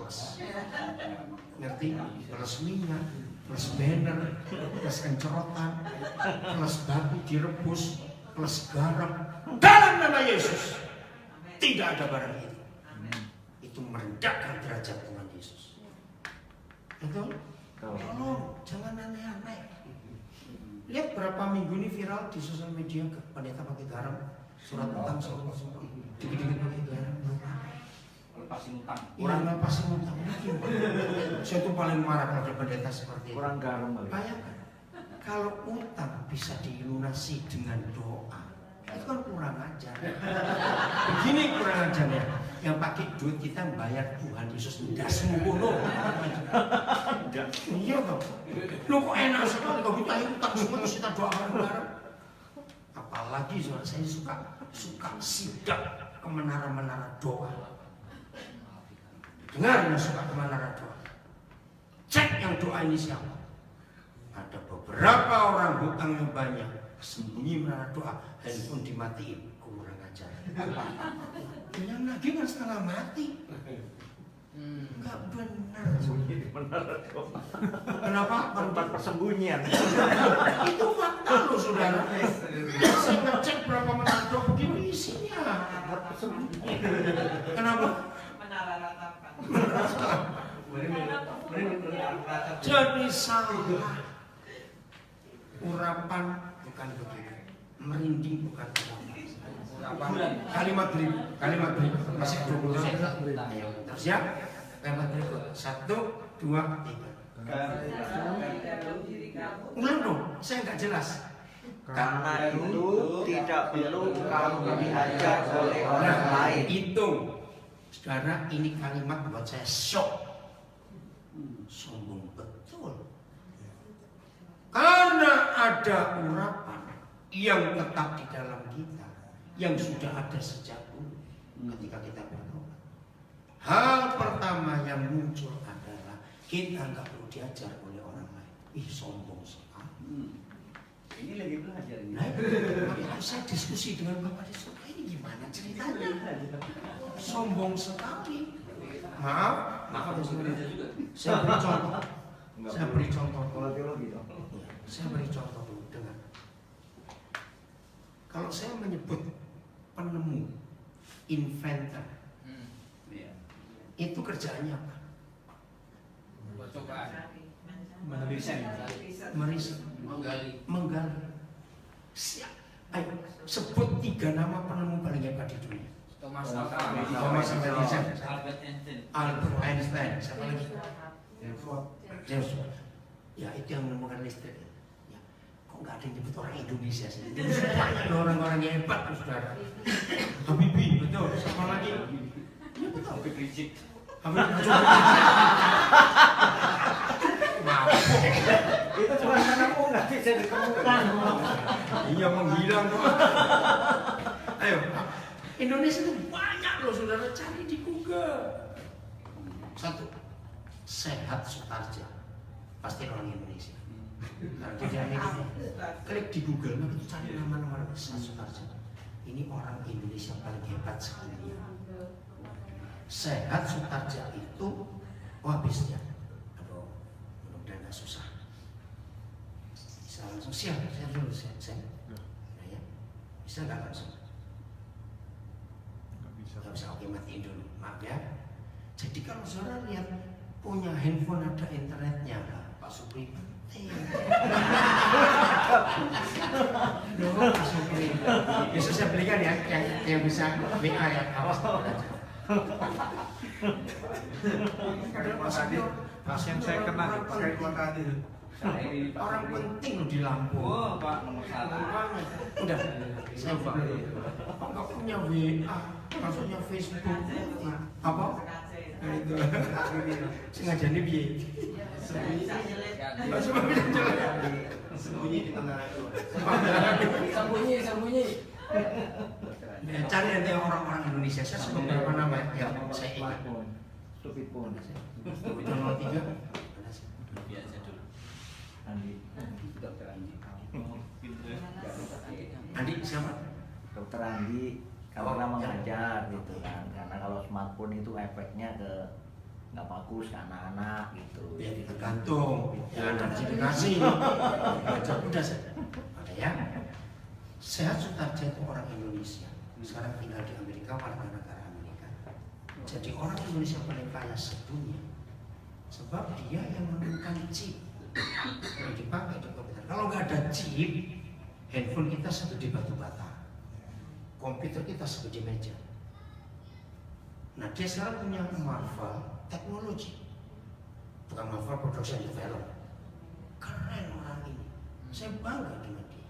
Ngerti? Plus minyak, plus banner, plus kencorotan, plus batu direbus, plus garam. Dalam nama Yesus tidak ada barang itu. Itu merendahkan derajat Tuhan Yesus. Betul? Tolong jangan aneh-aneh. Lihat berapa minggu ini viral di sosial media, pendeta pakai garam, surat utang, dikit-dikit pakai garam. Lepasin utang. Orang lepasin utang. Saya tuh paling marah kalau ada pendeta seperti itu. Kurang garam. Bayangkan kalau utang bisa dilunasi dengan doa, itu kan kurang ajar. Begini kurang ajarnya. Yang pakai duit kita bayar Tuhan Yesus tidak sempurna. Iya toh. Lo kok enak sekali kalau kita utang semua terus kita doa bareng-bareng. Apalagi saya suka sidak ke menara-menara doa. Dengar yang suka ke menara doa. Cek yang doa ini siapa. Ada beberapa orang hutangnya banyak, sembunyi menara doa, handphone dimatiin, kurang ajar. Yang lagi kan setengah mati. Enggak benar. Kenapa? Tempat persembunyian. Itu fakta loh saudara. Saya ngecek berapa menara doa begini isinya. Kenapa? Menara ratapan. Jadi salah. Urapan bukan begitu. Merinding bukan begitu. Kalimat berikut masih 20 detik. Ayo, siap? Kalimat berikut 1, 2, 3. Ulang dong, saya nggak jelas. Karena itu tidak perlu kamu diajar oleh orang lain. Itu, saudara, ini kalimat buat saya shock. Sombong betul. Karena ada urapan yang tetap di dalam kita, yang sudah ada sejak dulu ketika kita bertobat. Hal pertama yang muncul adalah kita nggak perlu diajar oleh orang lain. Ih, sombong sekali. Ini lagi belajar ini. Nah, makanya saya diskusi dengan Bapak di surga, ini gimana ceritanya? Sombong sekali. Maaf. Saya beri contoh. Saya beri contoh dulu dengan. Kalau saya menyebut penemu, inventor, itu kerjaannya apa? Meriset, menggali. Ayo, sebut 3 nama penemu paling hebat di dunia. Thomas Edison, Albert Einstein. Albert Einstein, siapa lagi? James Watt. Ya, itu yang menemukan listrik. Ya. Kok nggak ada yang nyebut orang Indonesia sih? Indonesia banyak orang-orang yang hebat, saudara. Habibie, betul. Siapa lagi? Ya betul. Habib Rizik. Habibie. Itu cuma karena aku nggak bisa ditemukan. Iya, menghilang kok. Ayo, Indonesia itu banyak loh, saudara, cari di Google. 1, Sehat Sutarja, pasti orang Indonesia. Nah, jadi klik di Google, maka itu cari nama-nama Sehat Sutarja. Ini orang Indonesia paling hebat sekali. Sehat Sutarja itu, habis ya. Aduh, mudah-mudahan nggak susah. Bisa langsung siap, saya dulu saya. Nah, ya. Bisa nggak langsung? Nggak bisa, oke, matiin dulu, maaf ya. Jadi kalau saudara lihat punya handphone ada internetnya, Pak Supri penting. Pak Supri, besok saya belikan ya, yang bisa WA ya, awas. Padahal Pasien saya kena orang terkait penting. makan itu. Orang penting loh di Lampung. Oh, Pak, nomor 1. Udah, saya Pak. Nggak punya WA, maksudnya Facebook. Apa? Nah, itu. Sengaja nih biye. Sembunyi di tengah itu. Sembunyi. Ya, cari nanti orang-orang Indonesia. Saya sebut berapa nama ya? Saya ingat. Stupid phone. Itu 03. Biasa dulu. Andi. Dokter Andi. Andi siapa? Dokter Andi kalau pernah mengajar gitu kan, karena kalau smartphone itu efeknya ke nggak bagus ke anak-anak gitu. Ya tergantung. Ya ada dikasih. Baca udah saya. Ada ya. Sehat Sutarja itu orang Indonesia. Sekarang tinggal di Amerika, warga negara Amerika. Jadi orang Indonesia paling kaya sedunia. Sebab dia yang menemukan chip yang dipakai di komputer. Kalau nggak ada chip, handphone kita segede batu bata, komputer kita segede meja. Nah dia sekarang punya Marvel teknologi, bukan Marvel production develop. Keren orang ini, saya bangga dengan dia.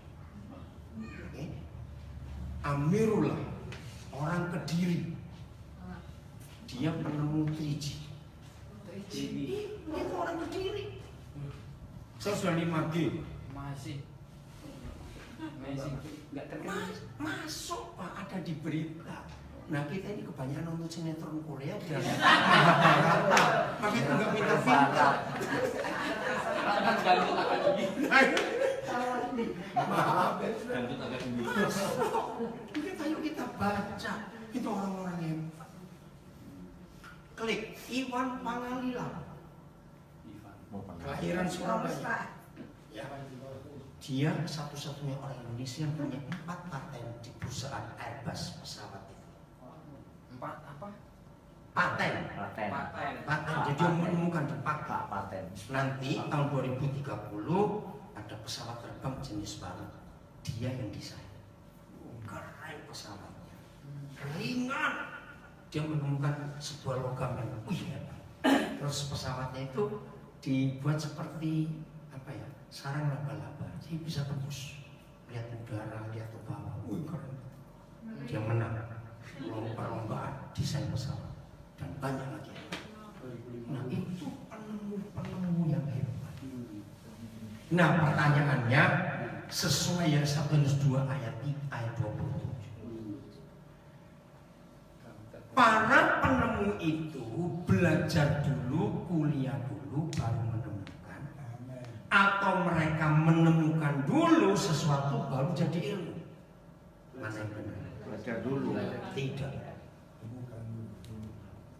Okay. Amirullah, orang Kediri, dia penemu 3G. Itu orang Kediri. Saya sudah 5G. Masih. Enggak terkenal. Masuk Pak, ada di berita. Nah kita ini kebanyakan nonton sinetron Korea dan makanya nggak minta film. Akan gantut akan tinggi. Maaf. Gantut akan tinggi. Ayo kita baca. Itu orang-orang yang klik Iwan Pangalila, kelahiran Surabaya. Ya. Dia satu-satunya orang Indonesia yang punya 4 paten di perusahaan Airbus pesawat itu. 4 apa? Paten. Paten. Jadi dia menemukan di paten. Nanti tahun 2030 ada pesawat terbang jenis baru. Dia yang desain. Keren pesawatnya. Ringan. Dia menemukan sebuah logam yang hebat. Terus pesawatnya itu dibuat seperti apa ya? Sarang laba-laba. Jadi bisa tembus. Lihat udara, lihat ke bawah. Keren. Dia menang lomba-lombaan desain pesawat dan banyak lagi. Nah itu penemu-penemu yang hebat. Nah pertanyaannya sesuai ya 102 ayat 27. Para penemu itu belajar dulu, kuliah dulu, baru menemukan. Atau mereka menemukan dulu sesuatu baru jadi ilmu. Mana yang benar? Belajar dulu. Tidak.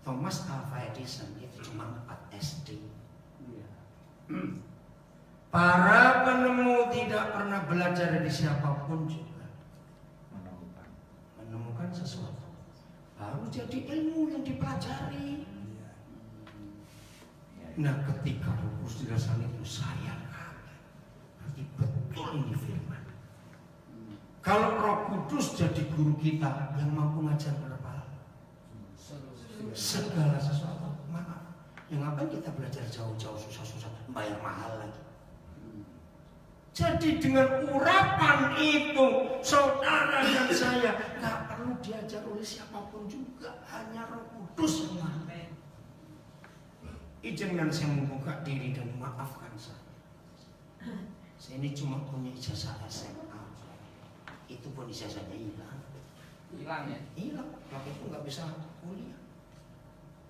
Thomas Alva Edison itu cuma 4 SD. Para penemu tidak pernah belajar dari siapapun juga. Menemukan sesuatu baru jadi ilmu yang dipelajari. Nah ketika Rukus dirasakan itu saya kaget. Berarti betul ini firman. Kalau Roh Kudus jadi guru kita yang mampu ngajar berapa? Segala sesuatu. Maaf. Yang ngapain kita belajar jauh-jauh susah-susah, bayar mahal lagi. Jadi dengan urapan itu saudara dan saya nggak perlu diajar oleh siapapun juga, hanya Roh Kudus yang mampu. Izinkan saya membuka diri dan maafkan saya. Saya ini cuma punya ijazah SMA. Itu pun ijazahnya hilang. Hilang ya? Hilang, waktu itu nggak bisa kuliah.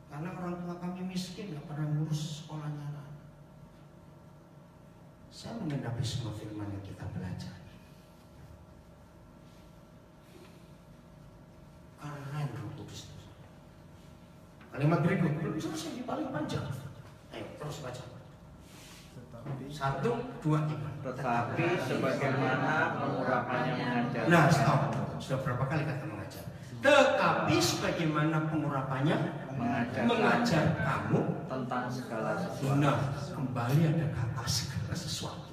Karena orang tua kami miskin, nggak pernah ngurus sekolahnya anak. Saya mengendapi semua firman yang kita belajar. Keren Roh Kudus. Kalimat berikut belum selesai, di paling panjang. Ayo terus baca. 1, 2, 3. Tetapi sebagaimana pengurapannya mengajar. Nah, stop. Sudah berapa kali kata mengajar? Tetapi sebagaimana pengurapannya mengajar kamu tentang segala sesuatu. Nah, kembali ada kata segala sesuatu.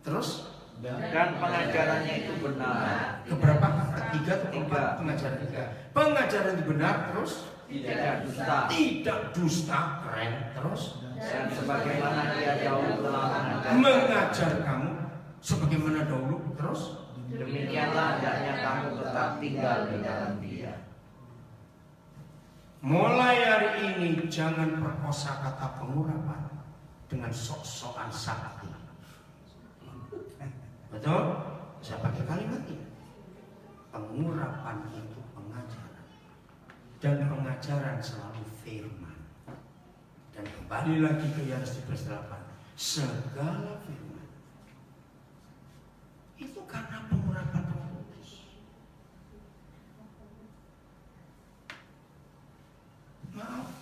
Terus Dan pengajarannya itu benar. keberapa? Ketiga atau keempat? Tiga. Pengajaran tiga. Pengajaran itu benar terus tidak dusta. Tidak dusta, keren. Terus Dan sebagaimana ia dahulu telah mengajar kamu sebagaimana dahulu. Terus demikianlah hendaknya kamu tetap tinggal di dalam dia. mulai hari ini jangan perkosa kata pengurapan dengan sok-sokan sakti. Betul? Saya pakai kalimat ini. Pengurapan itu pengajaran, dan pengajaran selalu firman. Dan kembali lagi ke Yohanes 13:8, segala firman itu karena pengurapan Roh Kudus. Maaf,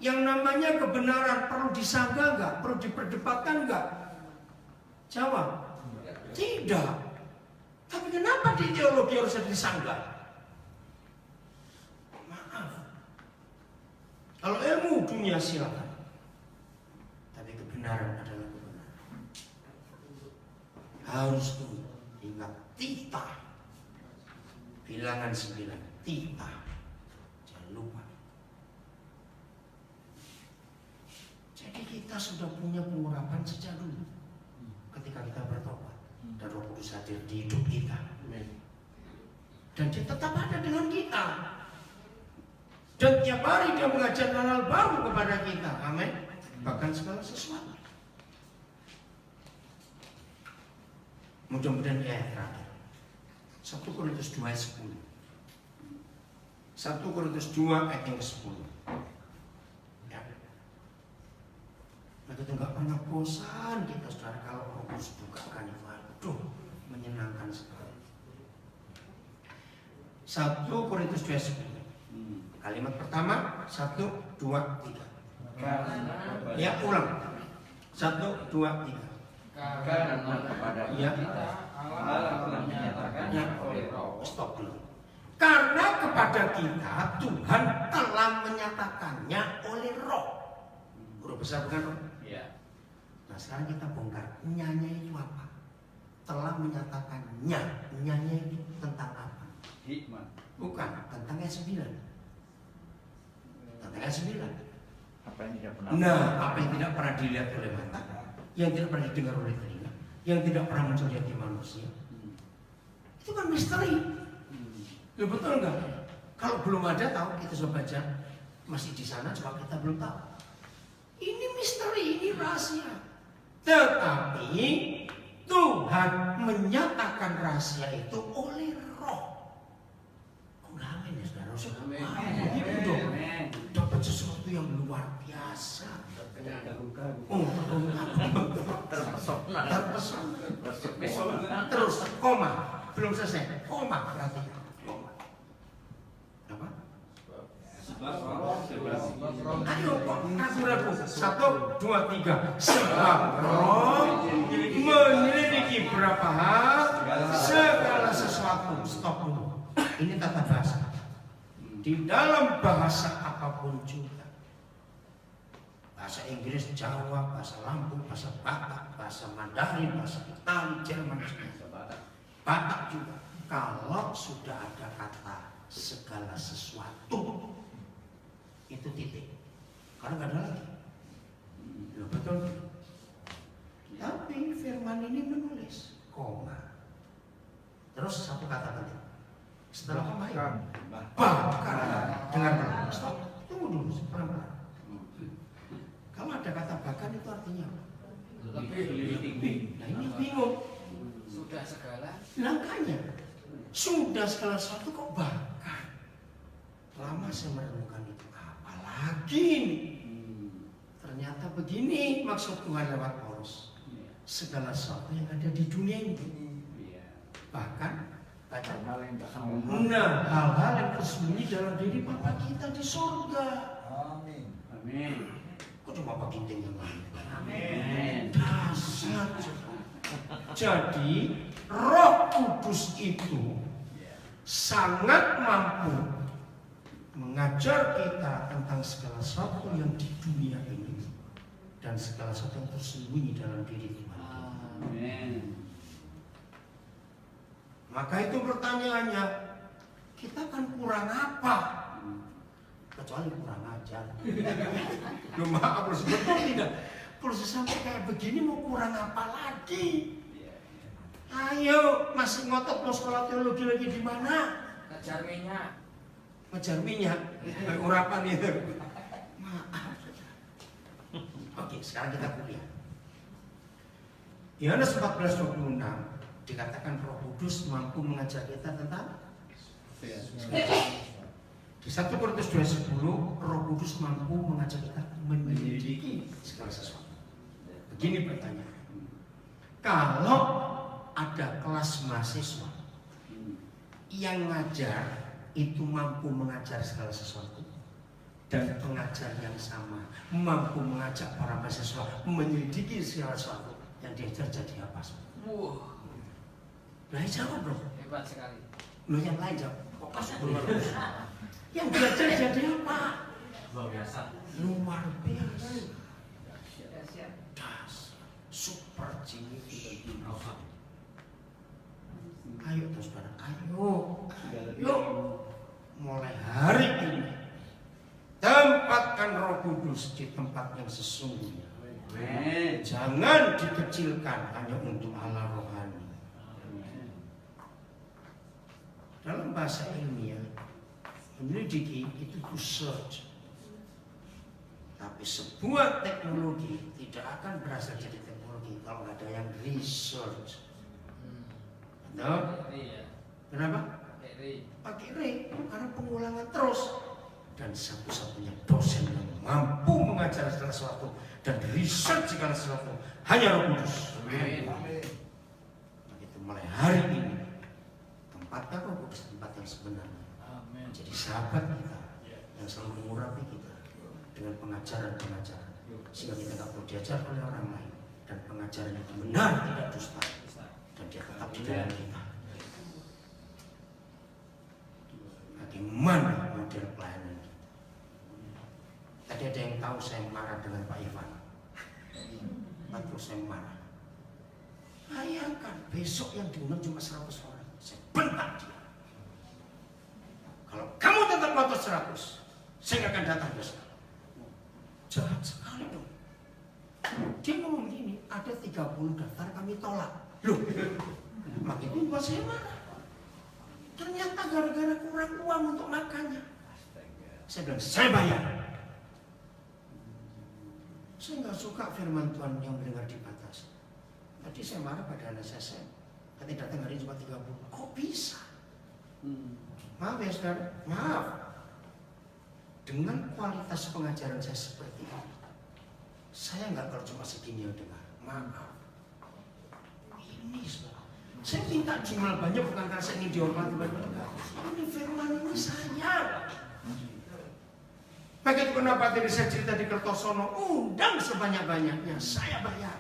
yang namanya kebenaran perlu disanggah nggak? Perlu diperdebatkan nggak? Jawab, tidak. Tapi kenapa di teologi harus disanggah? Maaf. Kalau ilmu dunia silakan. Tapi kebenaran adalah kebenaran. Harus ingat tita. Bilangan 9, tita. Jangan lupa. Jadi kita sudah punya pengurapan sejak dulu. Ketika kita bertobat dan Roh Kudus hadir di hidup kita, dan dia tetap ada dengan kita, dan tiap hari dia mengajar hal baru kepada kita, amin, bahkan segala sesuatu. Mudah-mudahan ayat terakhir 1 Korintus 2 ayat 10. 1 Korintus 2 ayat yang ke-10. Ya. Nah, kita nggak pernah bosan kita saudara kalau Roh Kudus bukakan itu. Aduh, menyenangkan sekali. 1 Korintus 2 ayat 10. Kalimat pertama 1, 2, 3. Ya, ulang. 1, 2, 3. Karena kepada Ya. kita Allah telah menyatakannya oleh Roh. Stop dulu. Karena kepada kita Tuhan telah menyatakannya oleh Roh. Huruf besar bukan Roh? Ya. Nah, sekarang kita bongkar. Nyanya itu apa? Telah menyatakannya. Nyanya itu tentang apa? Hikmat. Bukan, tentang ayat 9. Tentang ayat 9. Apa yang tidak pernah? Nah, apa yang tidak pernah dilihat oleh mata, yang tidak pernah didengar oleh telinga, yang tidak pernah muncul di hati manusia, itu kan misteri. Ya betul enggak? Kalau belum ada tahu, kita sudah baca, masih di sana, coba kita belum tahu. Ini misteri, ini rahasia. Tetapi Tuhan menyatakan rahasia itu oleh Roh. Amin ya saudara. Begitu dong. Dapat sesuatu yang luar biasa. Oh, Terpesona. terpesona. Terus koma, belum selesai. Koma berarti. Koma. Apa? Ayo kok ragu-ragu. 1, 2, 3. Sebab Roh menyelidiki berapa hal, segala sesuatu. Stop dulu. Ini tata bahasa. Di dalam bahasa apapun juga, bahasa Inggris, Jawa, bahasa Lampung, bahasa Batak, bahasa Mandarin, bahasa Itali, Jerman, Batak juga. Kalau sudah ada kata segala sesuatu, itu titik. Karena nggak ada lagi. Ya, betul. Tapi firman ini menulis koma. Terus satu kata tadi. Setelah koma bahkan dengan stop. Tunggu dulu pelan-pelan. Kalau ada kata bahkan itu artinya apa? Nah, ini bingung. Sudah segala. Langkahnya sudah segala sesuatu kok bahkan. Lama saya merenungkan itu. Apalagi ini? Ternyata begini maksud Tuhan lewat Paulus. Segala sesuatu yang ada di dunia ini. Bahkan hal-hal yang tersembunyi dalam diri Bapa kita di surga. Amin. Kok cuma bagi yang lain? Amin. Dasar. Jadi Roh Kudus itu sangat mampu mengajar kita tentang segala sesuatu yang di dunia ini dan segala sesuatu yang tersembunyi dalam diri Tuhan. Amin. Maka itu pertanyaannya, kita kan kurang apa? kecuali kurang ajar. Loh maaf, betul tidak? Kalau sampai kayak begini mau kurang apa lagi? Ayo, masih ngotot mau sekolah teologi lagi di mana? Ngejar minyak. Ngejar minyak, urapan itu. Maaf. Oke, sekarang kita kuliah. Yohanes 14:26 dikatakan Roh Kudus mampu mengajar kita tentang di 1 Korintus 2:10 Roh Kudus mampu mengajar kita menyelidiki segala sesuatu. Begini pertanyaan. Kalau ada kelas mahasiswa yang ngajar itu mampu mengajar segala sesuatu dan pengajar yang sama mampu mengajak para mahasiswa menyelidiki segala sesuatu yang diajar jadi apa? Nah jawab dong. Hebat sekali. Lo yang lain jawab. Yang belajar jadi apa? Luar biasa. Luar biasa. Das, super genius. Ayo terus saudara, ayo, yuk, mulai hari ini tempatkan Roh Kudus di tempat yang sesungguhnya. Jangan dikecilkan hanya untuk Allah rohani. Dalam bahasa ilmiah, menyelidiki itu to search. Tapi sebuah teknologi tidak akan berasal dari teknologi kalau ada yang research. Betul? Kenapa? Pakai re, karena pengulangan terus. Dan satu-satunya dosen yang mampu mengajar segala sesuatu dan research segala sesuatu hanya Roh Kudus. Begitu mulai hari ini tempatnya Roh Kudus tempat yang sebenarnya. Jadi sahabat kita yang selalu mengurapi kita dengan pengajaran-pengajaran sehingga kita tidak perlu diajar oleh orang lain dan pengajaran yang benar tidak dusta dan dia tetap di dalam kita. Bagaimana model pelayanan kita? Tadi ada yang tahu saya marah dengan Pak Ivan. Betul saya marah. Bayangkan besok yang diundang cuma 100 orang. Saya bentak dia. Kalau kamu tetap ngotot 100, saya nggak akan datang besok. Jahat sekali dong. Dia ngomong gini, ada 30 daftar kami tolak. Loh, makin buat saya marah. Ternyata gara-gara kurang uang untuk makannya. Saya bilang, saya bayar. Saya nggak suka firman Tuhan yang mendengar dibatasi. Tadi saya marah pada anak saya. Nanti datang hari cuma 30. Kok bisa? Maaf ya saudara, maaf. Dengan kualitas pengajaran saya seperti ini, saya nggak kalau cuma segini yang dengar. Maaf. Ini saudara. Saya minta jumlah banyak bukan karena saya ingin dihormati banyak. Ini firman ini saya. Begitu kenapa tadi saya cerita di Kertosono, undang sebanyak-banyaknya, saya bayar.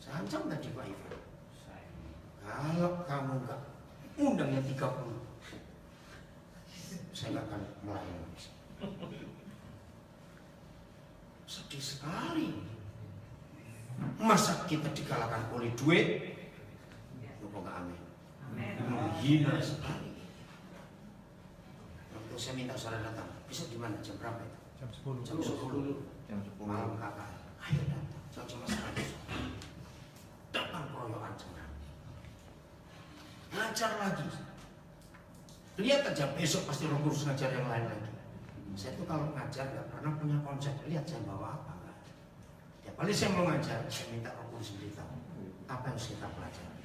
Saya ancam tadi Pak Ivan. Kalau kamu nggak undang yang 30, saya nggak akan melayani. Sedih sekali. Masa kita dikalahkan oleh duit? Lupa nggak amin. Menghina sekali. Waktu saya minta saudara datang, bisa di mana? Jam berapa itu? Jam 10. Jam 10. Malam kakak. Ayo datang. Saya cuma 100. Datang keroyokan semua. Ngajar lagi. Lihat aja besok pasti Roh Kudus ngajar yang lain lagi. Saya tuh kalau ngajar nggak pernah punya konsep. Lihat saya bawa apa. Paling saya mau ngajar, saya minta Roh Kudus beritahu apa yang harus kita pelajari.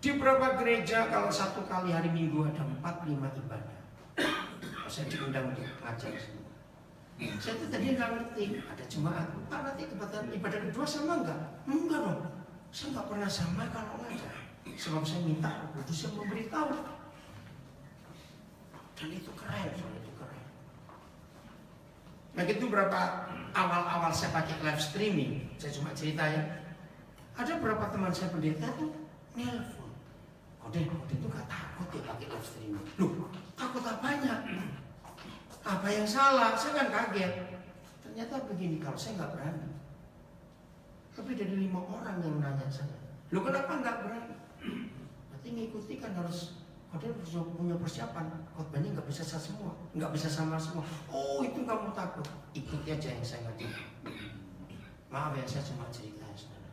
Di beberapa gereja kalau satu kali hari Minggu ada 4-5 ibadah. Saya diundang untuk ngajar semua. Saya tuh tadi nggak ngerti, ada jemaat. Pak nanti kebetulan ibadah kedua sama enggak? Enggak dong. Saya nggak pernah sama kalau ngajar. Sebab saya minta Roh Kudus yang memberitahu. Dan itu keren, soalnya itu keren. Nah itu berapa awal-awal saya pakai live streaming, saya cuma cerita ya. Ada beberapa teman saya pendeta tuh nelfon. Kode itu gak takut ya pakai live streaming. Loh, takut apanya? Apa yang salah? Saya kan kaget. Ternyata begini, kalau saya nggak berani. Lebih dari 5 orang yang nanya saya. Loh kenapa nggak berani? Berarti ngikuti kan harus punya persiapan. Khotbahnya nggak bisa semua, nggak bisa sama semua. Oh itu kamu takut, ikuti aja yang saya ngaji. Maaf ya saya cuma cerita ya saudara.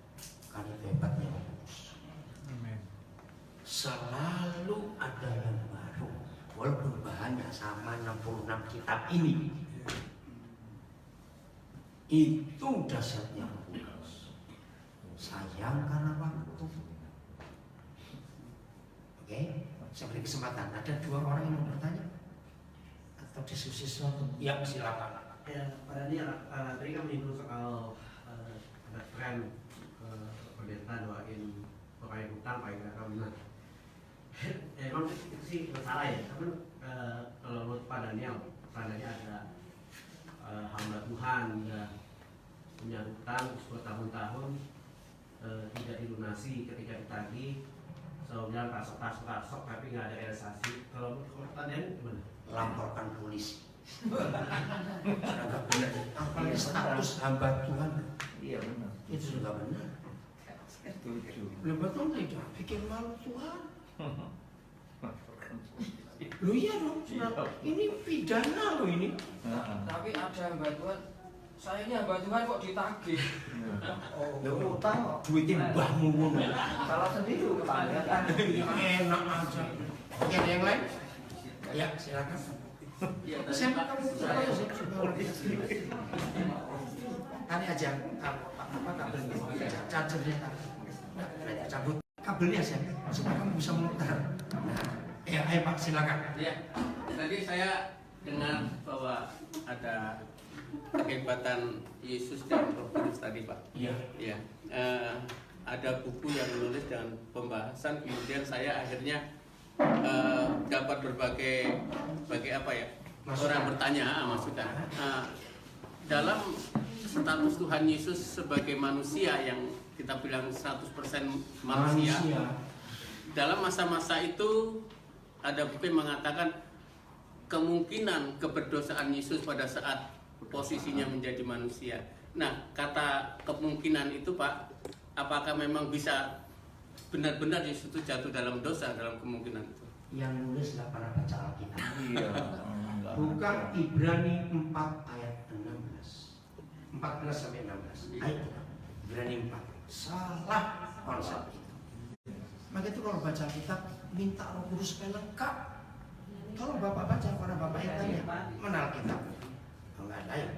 Karena hebatnya Paulus. Selalu ada yang baru, walaupun bahannya sama 66 kitab ini. Itu dasarnya Paulus. Sayang karena waktu. Oke, saya beri kesempatan. Ada 2 orang yang mau bertanya atau diskusi sesuatu? Ya silakan. Ya, pada ini tadi kan menyinggung soal ada tren pemerintah doain orang hutang paling nggak kawinan. Emang itu sih salah ya. Tapi kalau menurut Pak Daniel, seandainya ada hamba Tuhan yang punya hutang bertahun-tahun tidak dilunasi ketika ditagih, selalu bilang pasok tapi nggak ada realisasi. Kalau menurut Pak Daniel gimana? Laporkan polisi. Sudah nggak benar. Apalagi status hamba Tuhan. Iya benar. Itu sudah benar. Setuju. Betul tidak? Bikin malu Tuhan. Lu iya dong. Ini pidana lo ini. Tapi ada hamba Tuhan, saya ini hamba Tuhan kok ditagih. Lu utang Duitin mbahmu ngono. salah sendiri utangnya kan. Enak aja. Oke, ada yang lain? Ya, silakan. Saya kamu coba ya, saya coba. Tadi aja apa kabelnya? Chargernya tadi. Cabut kabelnya saya supaya kamu bisa memutar. Nah, ya, ayo Pak silakan. Ya, tadi saya dengar bahwa ada kehebatan Yesus dan Roh Kudus tadi, Pak. Iya. Ya, ada buku yang menulis dengan pembahasan, kemudian saya akhirnya dapat berbagai apa ya, Masukan. orang bertanya, masukan. Dalam status Tuhan Yesus sebagai manusia yang kita bilang 100% manusia. Dalam masa-masa itu ada buku yang mengatakan kemungkinan keberdosaan Yesus pada saat posisinya menjadi manusia. Nah, kata kemungkinan itu Pak, apakah memang bisa benar-benar Yesus itu jatuh dalam dosa dalam kemungkinan itu? Yang nulis nggak pernah baca Alkitab. Iya. Bukan Ibrani 4 ayat 16. 14 sampai 16. Ayat Ibrani 4. Salah konsep itu. Maka itu kalau baca kitab minta Roh Kudus supaya lengkap. Kalau Bapak baca para Bapak yang tanya, mana Alkitab? Enggak ada ya.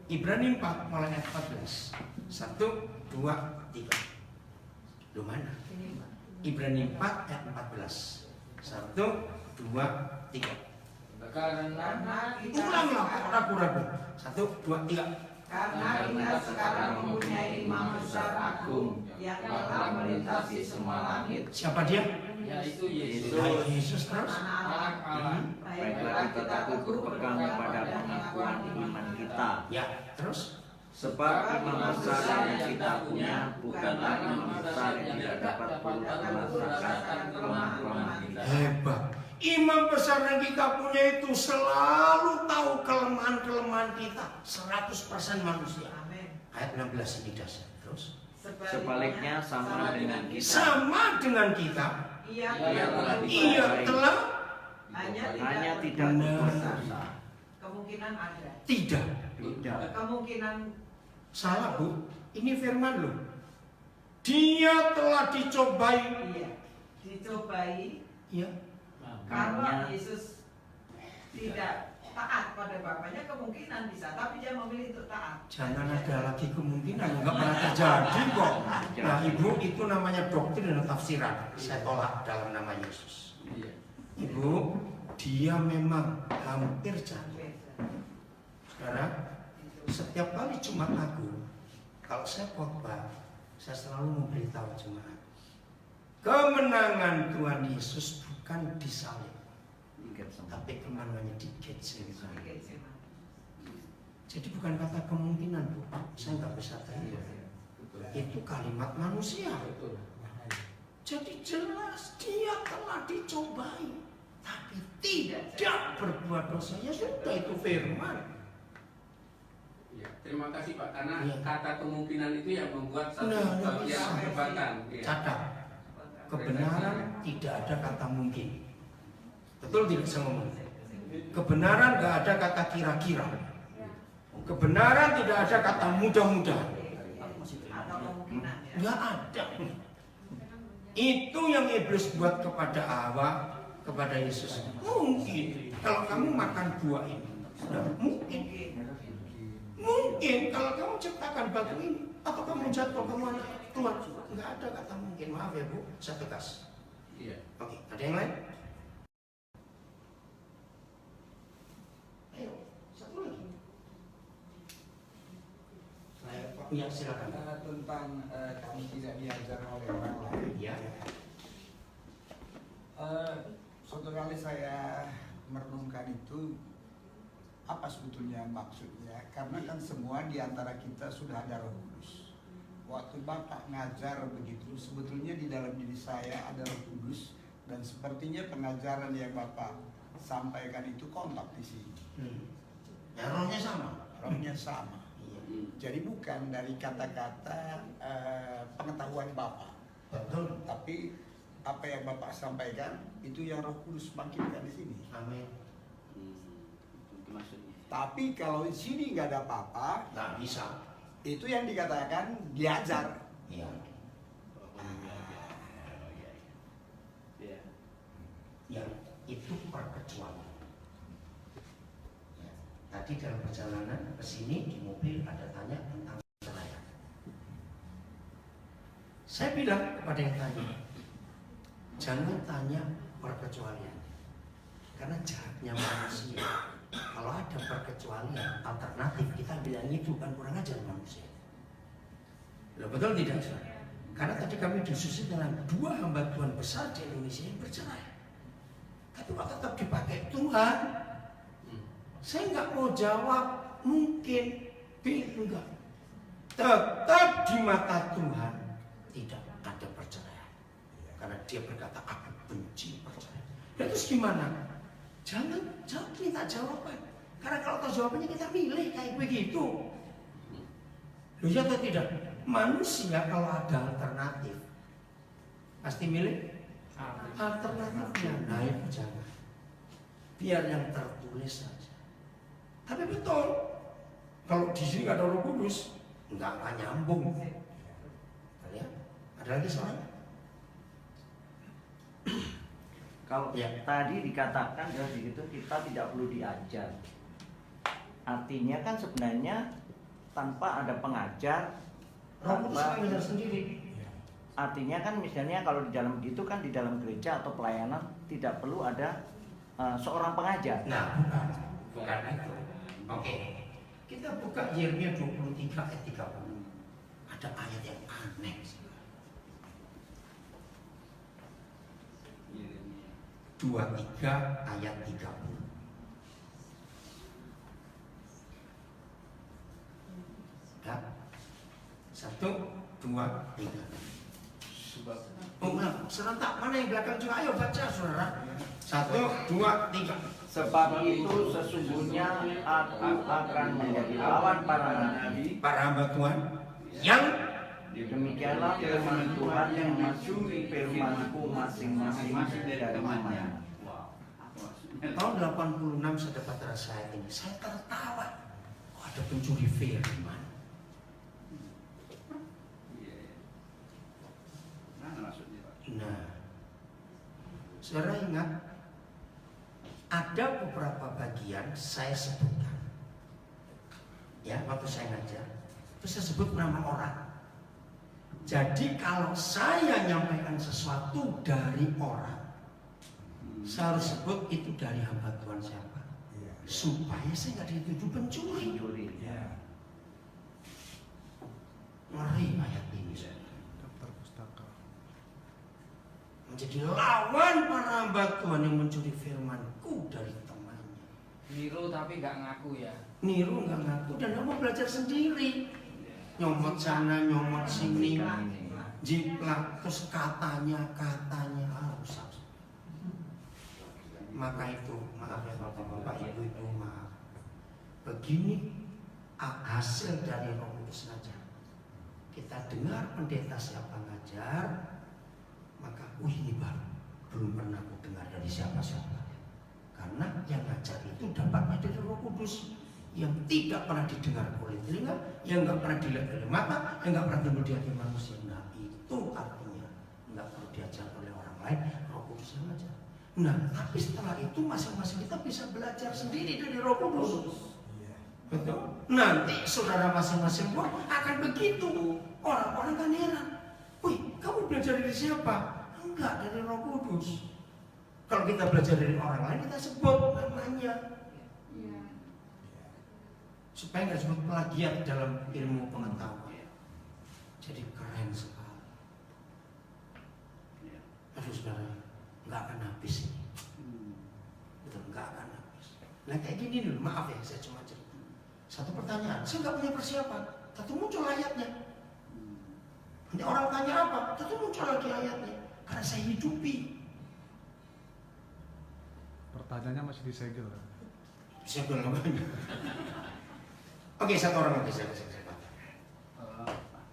Ibrani 4 mulai ayat 14. 1, 2, 3. Lu mana? Ibrani 4 ayat 14. 1, 2, 3. Karena Ulanglah kok ragu-ragu. 1, 2, 3. Karena kita sekarang mempunyai imam besar agung yang telah melintasi semua langit. Siapa dia? yaitu Yesus, Nah, Yesus terus. anak Allah. Baiklah kita teguh berpegang pada pengakuan iman kita. Ya, terus. Sebab imam besar yang kita punya bukanlah imam besar yang tidak dapat merasakan kelemahan kita. Hebat. Imam besar yang kita punya itu selalu tahu kelemahan-kelemahan kita. 100% manusia. Ayat 16 ini dasar. Terus. Sebaliknya sama dengan kita. Sama dengan kita. Ia Ia telah Hanya tidak berdosa. kemungkinan ada. tidak. Tidak. Kemungkinan Salah Bu. Ini firman loh. Dia telah dicobai. iya dicobai Ya. kalau Makanya Yesus tidak taat pada Bapaknya kemungkinan bisa, tapi dia memilih untuk taat. Jangan ada lagi kemungkinan, nggak pernah terjadi kok. Nah Ibu, itu namanya doktrin dan tafsiran. Saya tolak dalam nama Yesus. Ibu, dia memang hampir jatuh. Saudara, setiap kali Jumat Agung, kalau saya khotbah, saya selalu memberitahu jemaat, kemenangan Tuhan Yesus bukan di salib, tapi kemenangannya di Getsemani. Jadi bukan kata kemungkinan Bu, saya nggak bisa terima. Itu kalimat manusia. Jadi jelas dia telah dicobai, tapi tidak berbuat dosa. Ya sudah, itu firman. Ya, terima kasih Pak, karena Ya. kata kemungkinan itu yang membuat satu Nah, bagian bisa. perdebatan. Ya. Catat. kebenaran tidak ada kata mungkin. Betul tidak saya ngomong? Kebenaran nggak ada kata kira-kira. Kebenaran tidak ada kata mudah-mudahan. Nggak ada. Itu yang iblis buat kepada Hawa, kepada Yesus. Mungkin kalau kamu makan buah ini, mungkin. Mungkin kalau kamu ciptakan batu ini, atau kamu jatuh, kamu anak Tuhan. Nggak ada kata mungkin. Maaf ya Bu, saya tegas. Iya. Oke, ada yang lain? Ayo, satu lagi. Ya, silakan. Tentang kami tidak diajar oleh orang lain. Ya. Suatu kali saya merenungkan itu, apa sebetulnya maksudnya? Karena kan semua di antara kita sudah ada Roh Kudus. Waktu Bapak ngajar begitu, sebetulnya di dalam diri saya ada Roh Kudus, dan sepertinya pengajaran yang Bapak sampaikan itu kontak di sini. Ya, rohnya sama. Rohnya sama. Jadi bukan dari kata-kata pengetahuan Bapak, Betul. tapi apa yang Bapak sampaikan itu yang Roh Kudus bangkitkan di sini. Amin. Itu maksudnya. Tapi kalau di sini nggak ada apa-apa, Nggak bisa. itu yang dikatakan diajar. Iya. Iya. Ya, itu perkecualian. Ya. Tadi dalam perjalanan ke sini di mobil ada tanya tentang perceraian. Saya bilang kepada yang tanya, jangan tanya perkecualian, karena jahatnya manusia. Kalau ada perkecualian alternatif, kita bilang itu kan kurang ajar manusia. Loh, betul tidak? Karena tadi kami disusun dengan 2 hamba Tuhan besar di Indonesia yang bercerai. Tapi kok tetap dipakai Tuhan? Saya nggak mau jawab mungkin, enggak. Tetap di mata Tuhan tidak ada perceraian. Karena dia berkata, aku benci perceraian. Dan terus gimana? Jangan minta jawaban. Karena kalau tahu jawabannya kita milih kayak begitu. Loh ya atau tidak? Manusia kalau ada alternatif pasti milih alternatifnya. Nah itu jangan. Biar yang tertulis saja. Tapi betul, kalau di sini nggak ada Roh Kudus, nggak akan nyambung. Ya? Ada lagi soal? Kalau tadi dikatakan dari itu kita tidak perlu diajar. Artinya kan sebenarnya tanpa ada pengajar, Roh Kudus mengajar sendiri. artinya kan misalnya kalau di dalam itu kan di dalam gereja atau pelayanan tidak perlu ada seorang pengajar. Nah, bukan itu. Oke. Kita buka Yeremia 23 ayat 30. Ada ayat yang aneh. 23 ayat 30. Ya. 1, 2, 3. Serentak mana yang belakang juga? Ayo baca saudara. 1, 2, 3. Sebab itu sesungguhnya aku akan menjadi lawan para nabi, Para hamba Tuhan yang demikianlah firman Tuhan yang mencuri firmanku masing-masing dari mana. tahun 86 saya dapat rasa ini. Saya tertawa. Kok ada pencuri firman? Nah, saudara ingat ada beberapa bagian saya sebutkan. Ya, waktu saya ngajar, itu saya sebut nama orang. Jadi kalau saya nyampaikan sesuatu dari orang, saya harus sebut itu dari hamba Tuhan siapa, supaya saya nggak dituduh pencuri. Ngeri ayat ini. Menjadi lawan para hamba Tuhan yang mencuri firmanku dari temannya. Niru tapi nggak ngaku ya. Niru nggak ngaku dan nggak mau belajar sendiri. Nyomot sana, nyomot sini, jiplak, terus katanya harus. Maka itu, maaf ya bapak-bapak, ibu-ibu, maaf. Begini hasil dari Roh Kudus ngajar. Kita dengar pendeta siapa ngajar, maka ini baru, belum pernah aku dengar dari siapa-siapa. Karena yang ngajar itu dapatnya dari Roh Kudus, yang tidak pernah didengar oleh telinga, yang nggak pernah dilihat oleh mata, yang nggak pernah timbul di hati manusia. Nah itu artinya nggak perlu diajar oleh orang lain, Roh Kudus yang ngajar. Nah tapi setelah itu masing-masing kita bisa belajar sendiri dari Roh Kudus. Betul. Nanti saudara masing-masing pun akan begitu. Orang-orang kan heran, wih kamu belajar dari siapa? Enggak, dari Roh Kudus. Kalau kita belajar dari orang lain, kita sebut namanya. Supaya nggak disebut plagiat dalam ilmu pengetahuan. Jadi keren sekali. Aduh saudara, nggak akan habis ini. Betul, nggak akan habis. Nah kayak gini dulu, maaf ya, saya cuma cerita. Satu pertanyaan, saya nggak punya persiapan. Tentu muncul ayatnya. Nanti orang tanya apa, tentu muncul lagi ayatnya. Karena saya hidupi. Pertanyaannya masih disegel. Segel namanya. Oke, satu orang lagi saya.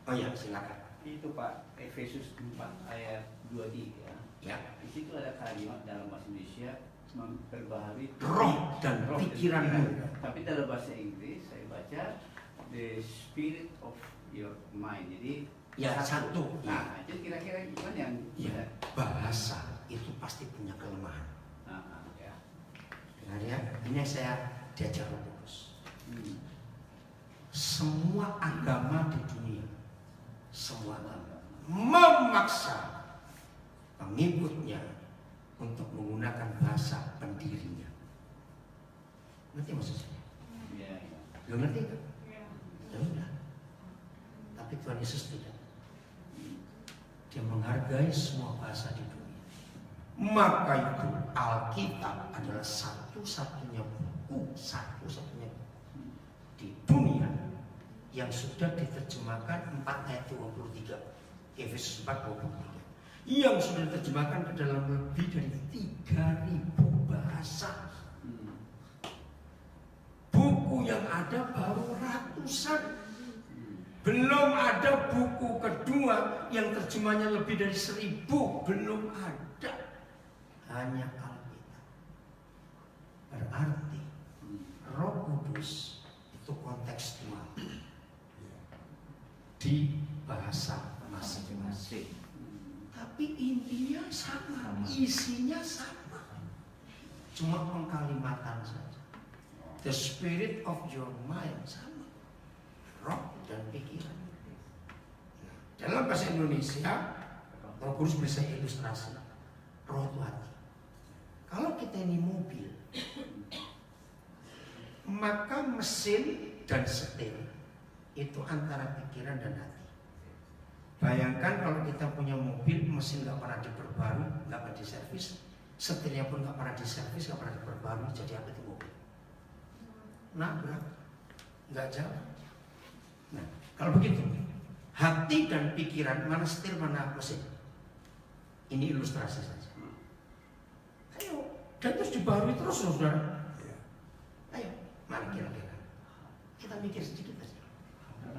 Oh ya, silakan. Itu Pak, Efesus 4 ayat 23. Ya. Di situ ada kalimat dalam bahasa Indonesia memperbaharui Roh dan pikiranmu. Tapi dalam bahasa Inggris saya baca the spirit of your mind. Jadi Ya satu. Nah, itu kira-kira gimana yang Ya, bahasa itu pasti punya kelemahan. ya. Dengar ya, ini yang saya diajar Roh Kudus. Semua agama di dunia, semua agama memaksa pengikutnya untuk menggunakan bahasa pendirinya. Ngerti maksud saya? Iya. Lo ngerti kan? Ya udah. Tapi Tuhan Yesus tidak. Dia menghargai semua bahasa di dunia. Maka itu Alkitab adalah satu-satunya buku di dunia yang sudah diterjemahkan 4 ayat 23. Efesus 4 23. Yang sudah diterjemahkan ke dalam lebih dari 3.000 bahasa. Buku yang ada baru ratusan. Belum ada buku kedua yang terjemahnya lebih dari 1.000. Belum ada. Hanya Alkitab. Berarti Roh Kudus itu kontekstual di bahasa masing-masing. Tapi intinya sama, isinya sama. Cuma pengkalimatan saja. The spirit of your mind sama. Roh dan pikiran. Dalam bahasa Indonesia, Roh Kudus bisa ilustrasi. Roh itu hati. Kalau kita ini mobil, maka mesin dan setir itu antara pikiran dan hati. Bayangkan kalau kita punya mobil, mesin nggak pernah diperbarui, nggak pernah diservis, setirnya pun nggak pernah diservis, nggak pernah diperbarui, jadi apa itu mobil? Nabrak, nggak jalan. Nah, kalau begitu, hati dan pikiran mana setir mana mesin? Ini ilustrasi saja. Ayo, dan terus dibarui terus, saudara. Ayo, mari kira-kira kita mikir sedikit saja.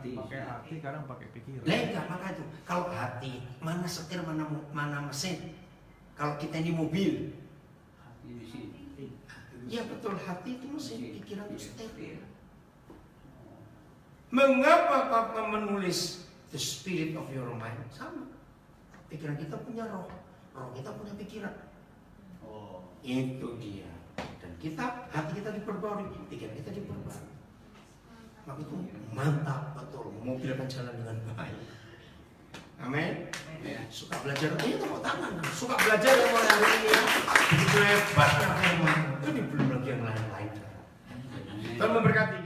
Pakai hati, kadang pakai pikiran. Enggak, maka itu. Kalau hati, mana setir, mana mesin? Kalau kita ini mobil, Hati di sini. ya betul, hati itu mesin, pikiran itu setir. Mengapa Papa menulis the spirit of your mind? Sama. Pikiran kita punya roh, roh kita punya pikiran. Oh. Itu dia. Dan kita, hati kita diperbarui, pikiran kita diperbarui. Maka itu mantap, betul. Mobil akan jalan dengan baik. Amin. Ya, suka belajar, ini tepuk tangan. Suka belajar yang mulai hari ini ya. Begitu hebat ya, itu belum lagi yang lain-lain. Tuhan memberkati.